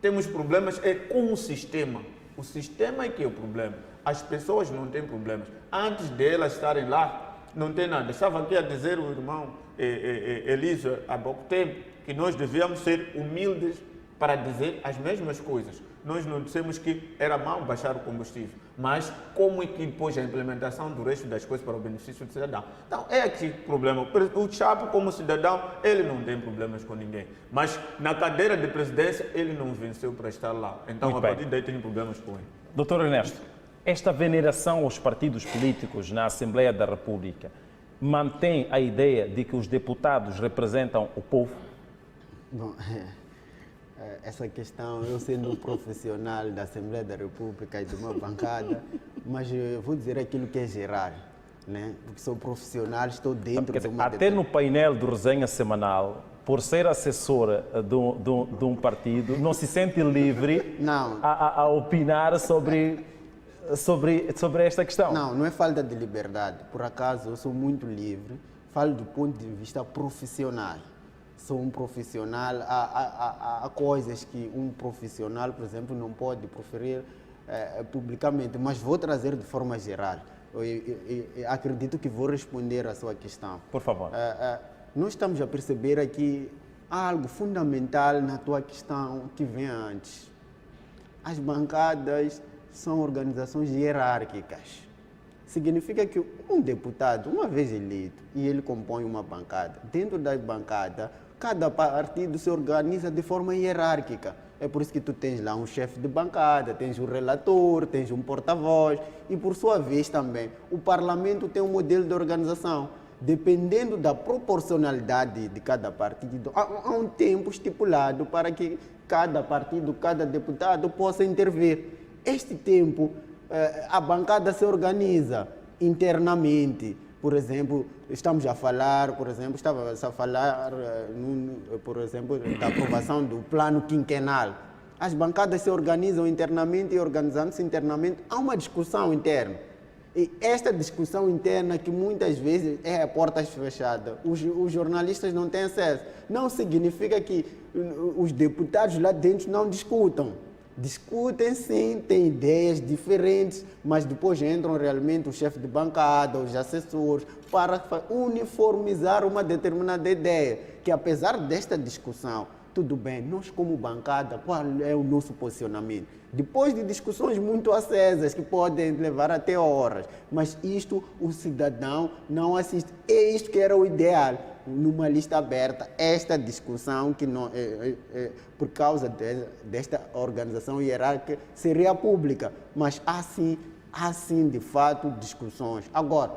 L: temos problemas com o sistema. O sistema é que é o problema. As pessoas não têm problemas. Antes de elas estarem lá, não tem nada. Estava aqui a dizer o irmão Elisa há pouco tempo que nós devíamos ser humildes para dizer as mesmas coisas. Nós não dissemos que era mal baixar o combustível, mas como é que depois a implementação do resto das coisas para o benefício do cidadão. Então, é aqui o problema. O Chapo, como cidadão, ele não tem problemas com ninguém, mas na cadeira de presidência, ele não venceu para estar lá. Então, a partir daí, tem problemas com ele.
A: Doutor Ernesto, esta veneração aos partidos políticos na Assembleia da República mantém a ideia de que os deputados representam o povo?
C: Bom, essa questão, eu sendo um profissional da Assembleia da República e de uma bancada, mas eu vou dizer aquilo que é geral, né? Porque sou profissional, estou dentro de uma...
A: Até no painel do Resenha Semanal, por ser assessora de um partido, não se sente livre a opinar sobre esta questão?
C: Não é falta de liberdade. Por acaso, eu sou muito livre. Falo do ponto de vista profissional. Sou um profissional. Há coisas que um profissional, por exemplo, não pode proferir publicamente, mas vou trazer de forma geral. Eu acredito que vou responder à sua questão.
A: Por favor.
C: Nós estamos a perceber aqui algo fundamental na tua questão que vem antes. As bancadas são organizações hierárquicas. Significa que um deputado, uma vez eleito, e ele compõe uma bancada, dentro da bancada, cada partido se organiza de forma hierárquica. É por isso que tu tens lá um chefe de bancada, tens um relator, tens um porta-voz, e por sua vez também, o parlamento tem um modelo de organização. Dependendo da proporcionalidade de cada partido, há um tempo estipulado para que cada partido, cada deputado possa intervir. Este tempo, a bancada se organiza internamente. Por exemplo, estamos a falar, por exemplo, da aprovação do plano quinquenal. As bancadas se organizam internamente e, organizando-se internamente, há uma discussão interna. E esta discussão interna, que muitas vezes é a portas fechadas, os jornalistas não têm acesso. Não significa que os deputados lá dentro não discutam. Discutem sim, têm ideias diferentes, mas depois entram realmente o chefe de bancada, os assessores, para uniformizar uma determinada ideia, que apesar desta discussão, tudo bem, nós como bancada, qual é o nosso posicionamento? Depois de discussões muito acesas, que podem levar até horas, mas isto o cidadão não assiste. É isto que era o ideal, numa lista aberta, esta discussão que não, por causa desta organização hierárquica seria pública, mas há sim de fato discussões. Agora,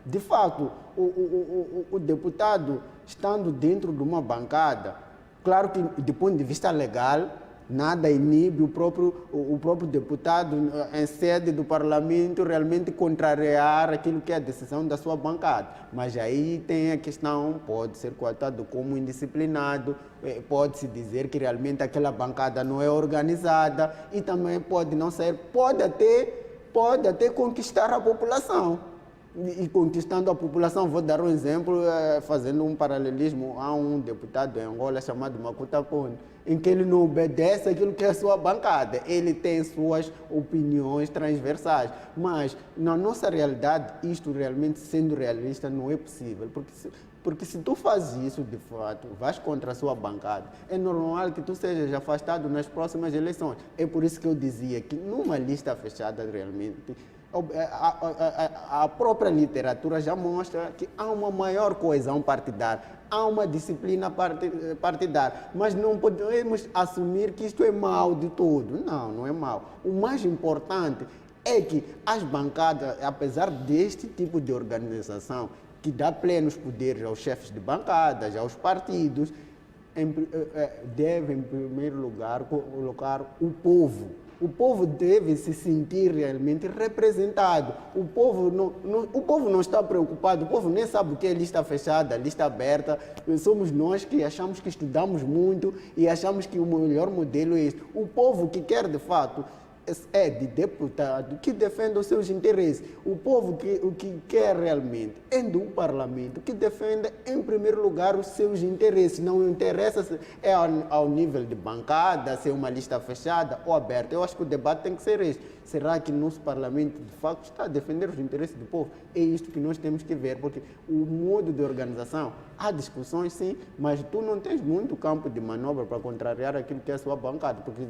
C: de fato, o deputado estando dentro de uma bancada, claro que do ponto de vista legal, nada inibe o próprio deputado em sede do parlamento realmente contrariar aquilo que é a decisão da sua bancada. Mas aí tem a questão, pode ser coatado como indisciplinado, pode-se dizer que realmente aquela bancada não é organizada e também pode não ser, pode até conquistar a população. E conquistando a população, vou dar um exemplo, fazendo um paralelismo, há um deputado em Angola chamado Makuta Ponte, em que ele não obedece aquilo que é a sua bancada, ele tem suas opiniões transversais, mas na nossa realidade, isto realmente sendo realista não é possível, porque se tu fazes isso de fato, vais contra a sua bancada, é normal que tu sejas afastado nas próximas eleições. É por isso que eu dizia que numa lista fechada realmente, a própria literatura já mostra que há uma maior coesão partidária, há uma disciplina partidária, mas não podemos assumir que isto é mau de todo. Não, não é mau. O mais importante é que as bancadas, apesar deste tipo de organização, que dá plenos poderes aos chefes de bancadas, aos partidos, deve, em primeiro lugar, colocar o povo. O povo deve se sentir realmente representado. O povo não está preocupado, o povo nem sabe o que é lista fechada, lista aberta. Somos nós que achamos que estudamos muito e achamos que o melhor modelo é este. O povo que quer, de fato, é de deputado que defende os seus interesses. O povo o que quer realmente é do parlamento que defende, em primeiro lugar, os seus interesses. Não interessa se é ao nível de bancada, se é uma lista fechada ou aberta. Eu acho que o debate tem que ser este. Será que nosso parlamento, de facto, está a defender os interesses do povo? É isto que nós temos que ver, porque o modo de organização, há discussões sim, mas tu não tens muito campo de manobra para contrariar aquilo que é a sua bancada, porque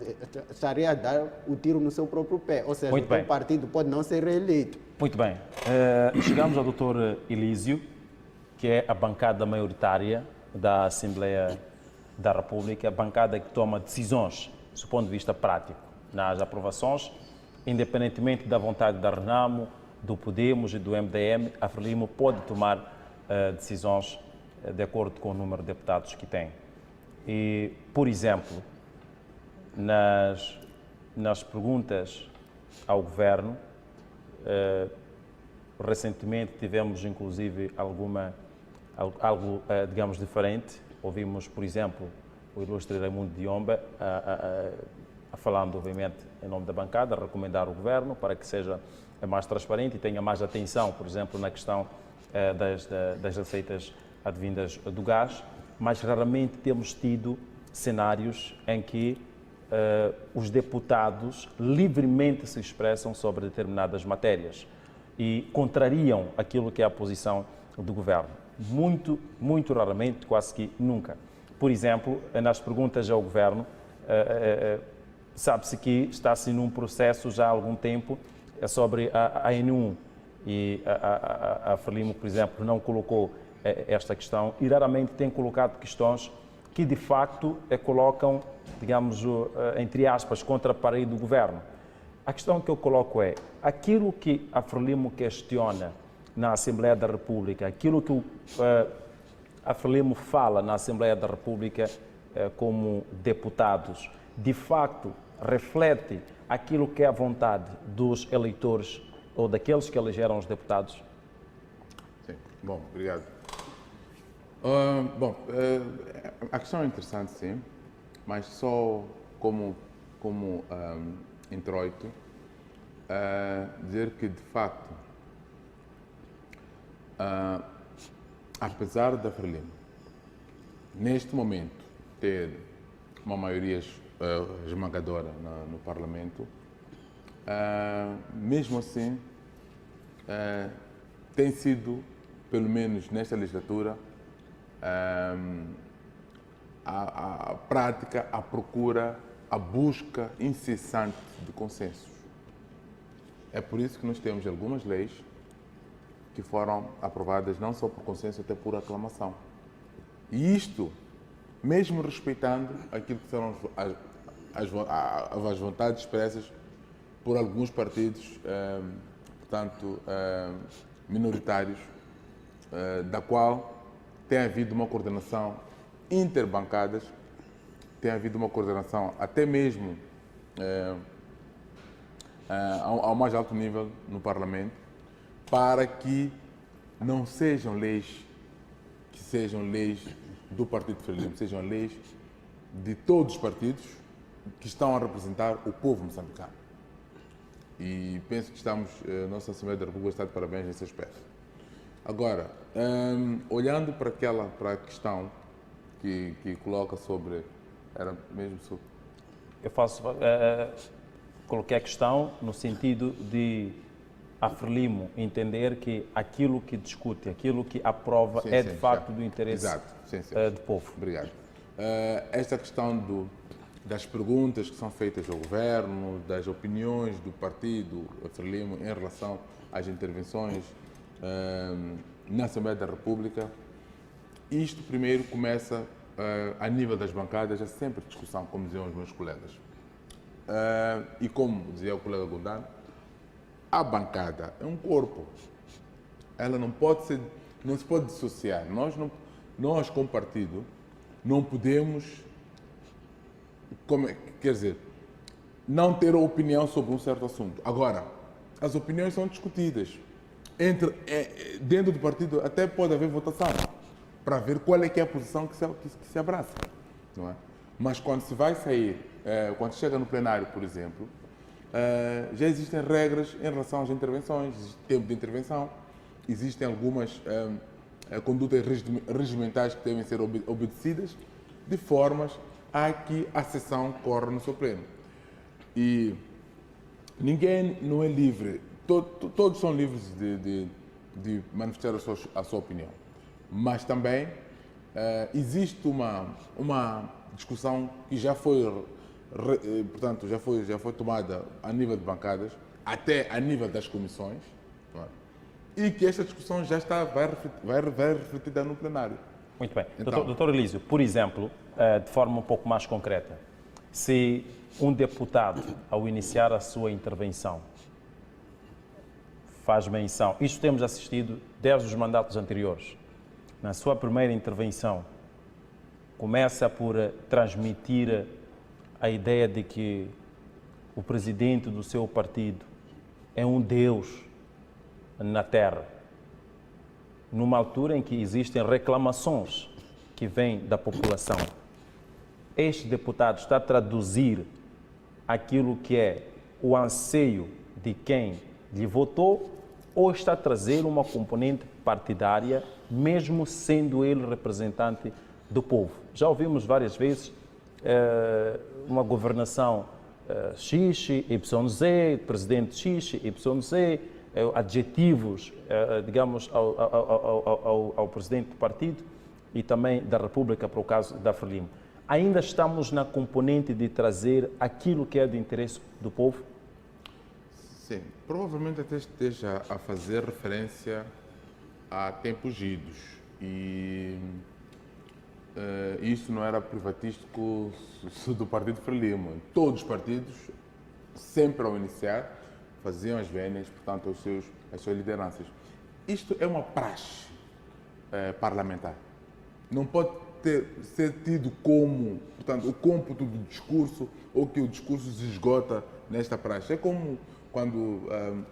C: estaria a dar o tiro no seu próprio pé. Ou seja, o teu partido pode não ser reeleito.
A: Muito bem. Chegamos ao Dr. Elísio, que é a bancada maioritária da Assembleia da República, a bancada que toma decisões, do ponto de vista prático, nas aprovações, independentemente da vontade da Renamo, do Podemos e do MDM, a Frelimo pode tomar decisões de acordo com o número de deputados que tem. E, por exemplo, nas perguntas ao Governo, recentemente tivemos inclusive algo digamos, diferente. Ouvimos, por exemplo, o ilustre Raimundo Diomba falando, obviamente, em nome da bancada, a recomendar ao Governo para que seja mais transparente e tenha mais atenção, por exemplo, na questão das receitas advindas do gás, mas raramente temos tido cenários em que os deputados livremente se expressam sobre determinadas matérias e contrariam aquilo que é a posição do Governo. Muito, muito raramente, quase que nunca. Por exemplo, nas perguntas ao Governo, sabe-se que está-se num processo já há algum tempo sobre a N1 e a Frelimo, por exemplo, não colocou esta questão e raramente tem colocado questões que de facto colocam, digamos, entre aspas, contra a parede do Governo. A questão que eu coloco é, aquilo que a Frelimo questiona na Assembleia da República, aquilo que a Frelimo fala na Assembleia da República como deputados, de facto reflete aquilo que é a vontade dos eleitores ou daqueles que elegeram os deputados?
D: Sim, bom, obrigado. A questão é interessante, sim, mas só como introito, dizer que, de facto, apesar da Frelimo, neste momento, ter uma maioria esmagadora no Parlamento, mesmo assim, tem sido, pelo menos nesta legislatura, a prática, a procura, a busca incessante de consensos. É por isso que nós temos algumas leis que foram aprovadas não só por consenso, até por aclamação. E isto, mesmo respeitando aquilo que são as vontades expressas por alguns partidos, portanto, minoritários, da qual tem havido uma coordenação interbancadas, tem havido uma coordenação até mesmo ao mais alto nível no Parlamento, para que não sejam leis que sejam leis do Partido Frelimo, sejam leis de todos os partidos que estão a representar o povo moçambicano. E penso que nossa Assembleia da República está de parabéns nesse aspecto. Agora, olhando para a questão que coloca sobre... Era mesmo sobre...
A: Eu coloquei a questão no sentido de a Frelimo entender que aquilo que discute, aquilo que aprova de facto do interesse do povo.
D: Obrigado. Esta questão das perguntas que são feitas ao governo, das opiniões do partido Frelimo em relação às intervenções na Assembleia da República. Isto primeiro começa a nível das bancadas, é sempre discussão, como diziam os meus colegas. E como dizia o colega Gondano, a bancada é um corpo. Ela não se pode dissociar. Nós como partido, não podemos, quer dizer, não ter opinião sobre um certo assunto. Agora, as opiniões são discutidas. Dentro do partido até pode haver votação para ver qual é que é a posição que se abraça, não é? Mas quando se vai sair, quando chega no plenário, por exemplo, já existem regras em relação às intervenções, existe tempo de intervenção, existem algumas condutas regimentais que devem ser obedecidas, de formas a que a sessão corra no seu pleno. E ninguém não é livre, todos são livres de manifestar a sua opinião. Mas também existe uma discussão que já foi tomada a nível de bancadas, até a nível das comissões, e que esta discussão já vai refletida no plenário.
A: Muito bem.
D: Então,
A: Doutor Elísio, por exemplo, de forma um pouco mais concreta, se um deputado, ao iniciar a sua intervenção, faz menção, isto temos assistido desde os mandatos anteriores, na sua primeira intervenção, começa por transmitir a ideia de que o presidente do seu partido é um Deus na Terra, numa altura em que existem reclamações que vêm da população. Este deputado está a traduzir aquilo que é o anseio de quem lhe votou ou está a trazer uma componente partidária, mesmo sendo ele representante do povo. Já ouvimos várias vezes uma governação X, YZ, presidente X, YZ, adjetivos, digamos, ao presidente do partido e também da República, para o caso da Frelimo. Ainda estamos na componente de trazer aquilo que é de interesse do povo?
D: Sim, provavelmente até esteja a fazer referência a tempos idos. E isso não era privatístico do partido Frelimo. Todos os partidos, sempre ao iniciar, faziam as vénias, portanto, as suas lideranças. Isto é uma praxe parlamentar. Não pode ser tido como, portanto, o cômputo do discurso ou que o discurso se esgota nesta praxe. É como quando...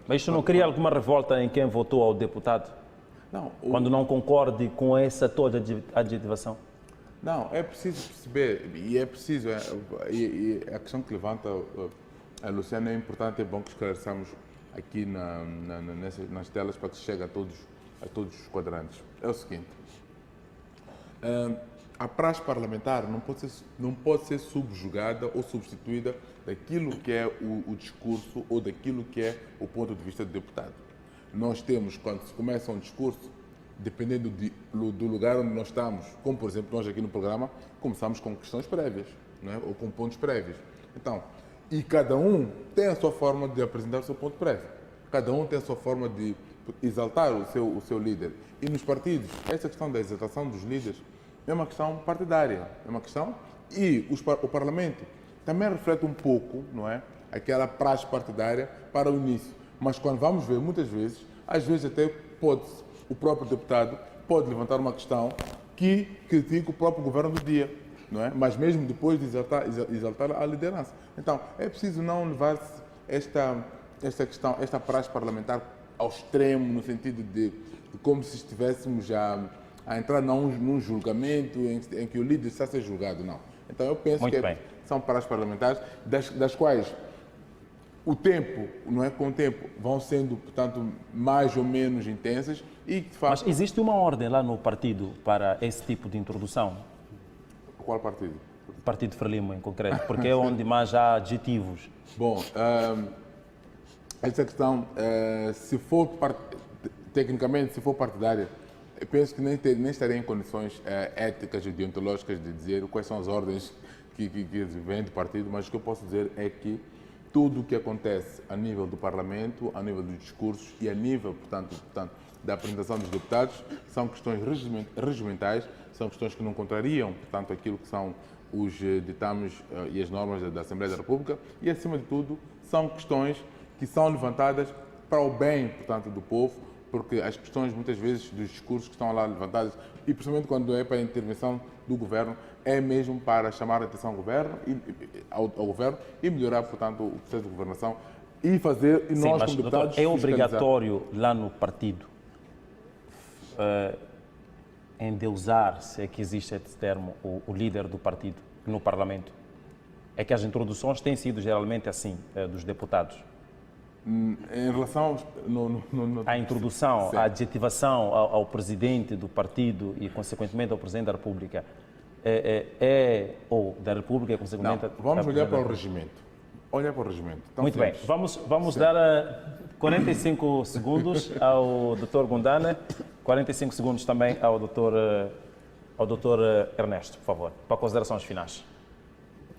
A: Mas isto não cria alguma revolta em quem votou ao deputado?
D: Não.
A: Quando não concorde com essa toda adjetivação?
D: Não, é preciso perceber, e é preciso, e a questão que levanta a Luciana é importante, é bom que esclareçamos aqui nas telas para que chegue a todos os quadrantes. É o seguinte, a praxe parlamentar não pode ser subjugada ou substituída daquilo que é o discurso ou daquilo que é o ponto de vista do deputado. Nós temos, quando se começa um discurso, dependendo do lugar onde nós estamos, como por exemplo nós aqui no programa, começamos com questões prévias, não é? Ou com pontos prévios. Então, e cada um tem a sua forma de apresentar o seu ponto prévio. Cada um tem a sua forma de exaltar o seu líder. E nos partidos, essa questão da exaltação dos líderes é uma questão partidária, é uma questão... E o Parlamento também reflete um pouco, não é? Aquela praxe partidária para o início. Mas quando vamos ver, muitas vezes, às vezes até o próprio deputado pode levantar uma questão que critica o próprio governo do dia, não é? Mas mesmo depois de exaltar a liderança. Então, é preciso não levar esta praxe parlamentar ao extremo, no sentido de como se estivéssemos a entrar num julgamento em que o líder está a ser julgado, não. Então, eu penso são praxes parlamentares das quais o tempo, não é, com o tempo, vão sendo, portanto, mais ou menos intensas e, de facto...
A: Mas existe uma ordem lá no partido para esse tipo de introdução?
D: Qual partido?
A: O Partido Frelimo, em concreto, porque é onde mais há adjetivos.
D: Bom, essa questão, tecnicamente, se for partidária, eu penso que nem estaria em condições éticas e deontológicas de dizer quais são as ordens que vem do partido, mas o que eu posso dizer é que tudo o que acontece a nível do Parlamento, a nível dos discursos e a nível, portanto, da apresentação dos deputados, são questões regimentais, são questões que não contrariam, portanto, aquilo que são os ditames e as normas da Assembleia da República e, acima de tudo, são questões que são levantadas para o bem, portanto, do povo, porque as questões, muitas vezes, dos discursos que estão lá levantadas, e principalmente quando é para a intervenção do governo, é mesmo para chamar a atenção ao governo e melhorar, portanto, o processo de governação e fazer, e
A: sim,
D: nós,
A: mas,
D: como deputados,
A: doutor, é obrigatório lá no partido endeusar, se é que existe esse termo, o líder do partido no Parlamento? É que as introduções têm sido geralmente assim, dos deputados.
D: Em relação
A: à introdução,
D: sim,
A: à adjetivação ao presidente do partido e, consequentemente, ao presidente da República, ou da República, consequentemente...
D: Não, vamos olhar para o regimento. Olhar para o regimento. Então,
A: muito bem, vamos dar 45 segundos ao Dr. Gundana, 45 segundos também ao Dr. Ernesto, por favor, para considerações finais.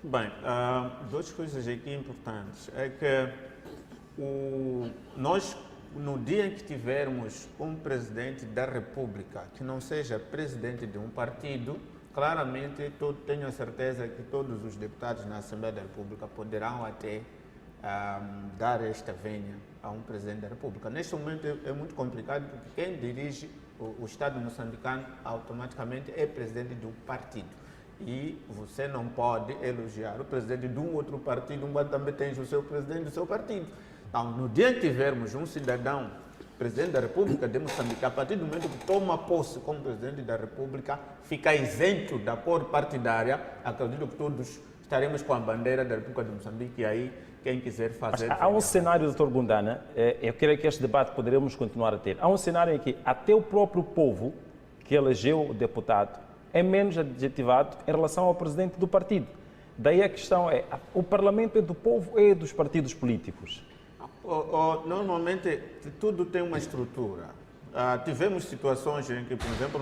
L: Bem, duas coisas aqui importantes. É que nós, no dia em que tivermos um presidente da República que não seja presidente de um partido, claramente tenho a certeza que todos os deputados na Assembleia da República poderão até dar esta vênia a um presidente da República. Neste momento é muito complicado porque quem dirige o Estado moçambicano automaticamente é presidente do partido. E você não pode elogiar o presidente de um outro partido, mas também tem o seu presidente do seu partido. Então, no dia que tivermos um cidadão presidente da República de Moçambique, a partir do momento que toma posse como presidente da República, fica isento da cor partidária, acredito que todos estaremos com a bandeira da República de Moçambique e aí quem quiser fazer...
A: Mas há um cenário, Dr. Gundana, eu creio que este debate poderemos continuar a ter. Há um cenário em que até o próprio povo que elegeu o deputado é menos adjetivado em relação ao presidente do partido. Daí a questão é, o Parlamento é do povo ou é dos partidos políticos?
L: Normalmente, tudo tem uma estrutura. Tivemos situações em que, por exemplo,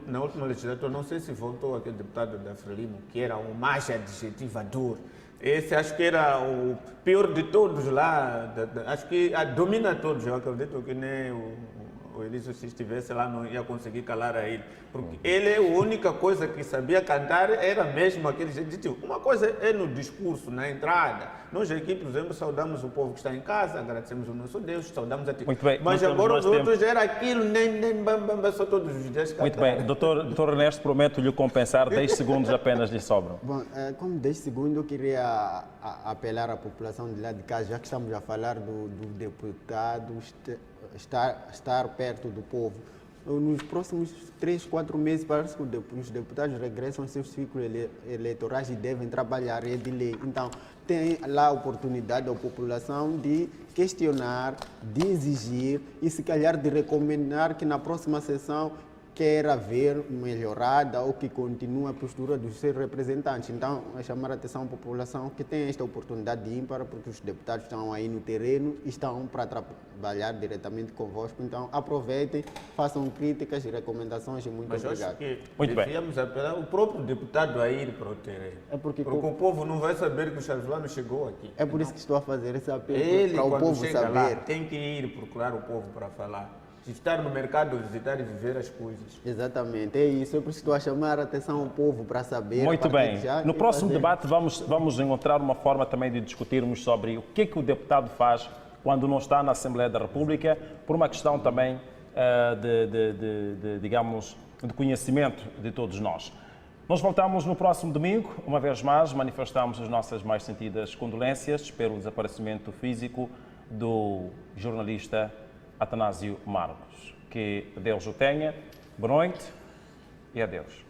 L: na última legislatura, não sei se voltou aquele deputado da Frelimo, que era o mais adjetivador. Esse acho que era o pior de todos lá, acho que domina todos. Eu acredito que nem o Elísio, se estivesse lá, não ia conseguir calar a ele. Porque ele, a única coisa que sabia cantar era mesmo aquele jeito. Uma coisa é no discurso, na entrada. Nós aqui, por exemplo, saudamos o povo que está em casa, agradecemos o nosso Deus, saudamos a ti.
A: Muito bem.
L: Mas agora os outros era aquilo, nem só todos os dias cantar.
A: Muito bem. Doutor Ernesto, prometo-lhe compensar, 10 segundos apenas lhe sobram.
C: Bom, como 10 segundos, eu queria apelar à população de lá de casa, já que estamos a falar do deputado, estar perto do povo. Nos próximos 3, 4 meses, parece que os deputados regressam aos seus ciclos eleitorais e devem trabalhar, é de lei. Então, tem lá a oportunidade da população de questionar, de exigir e, se calhar, de recomendar que na próxima sessão queira ver melhorada ou que continue a postura dos seus representantes. Então, é chamar a atenção à população que tem esta oportunidade de ímpar, porque os deputados estão aí no terreno e estão para trabalhar diretamente convosco. Então, aproveitem, façam críticas e recomendações e muito obrigado.
L: Mas devíamos apelar o próprio deputado a ir para o terreno. Porque o povo não vai saber que o Charles chegou aqui.
C: É por isso que estou a fazer esse apelo para o povo saber.
L: Lá, tem que ir procurar o povo para falar. Estar no mercado, visitar e viver as coisas.
C: Exatamente, é isso. Eu estou a chamar a atenção ao povo para saber.
A: Muito bem. No próximo debate vamos encontrar uma forma também de discutirmos sobre o que o deputado faz quando não está na Assembleia da República, por uma questão também digamos, de conhecimento de todos nós. Nós voltamos no próximo domingo. Uma vez mais, manifestamos as nossas mais sentidas condolências pelo desaparecimento físico do jornalista Atanásio Marcos. Que Deus o tenha. Boa noite e adeus.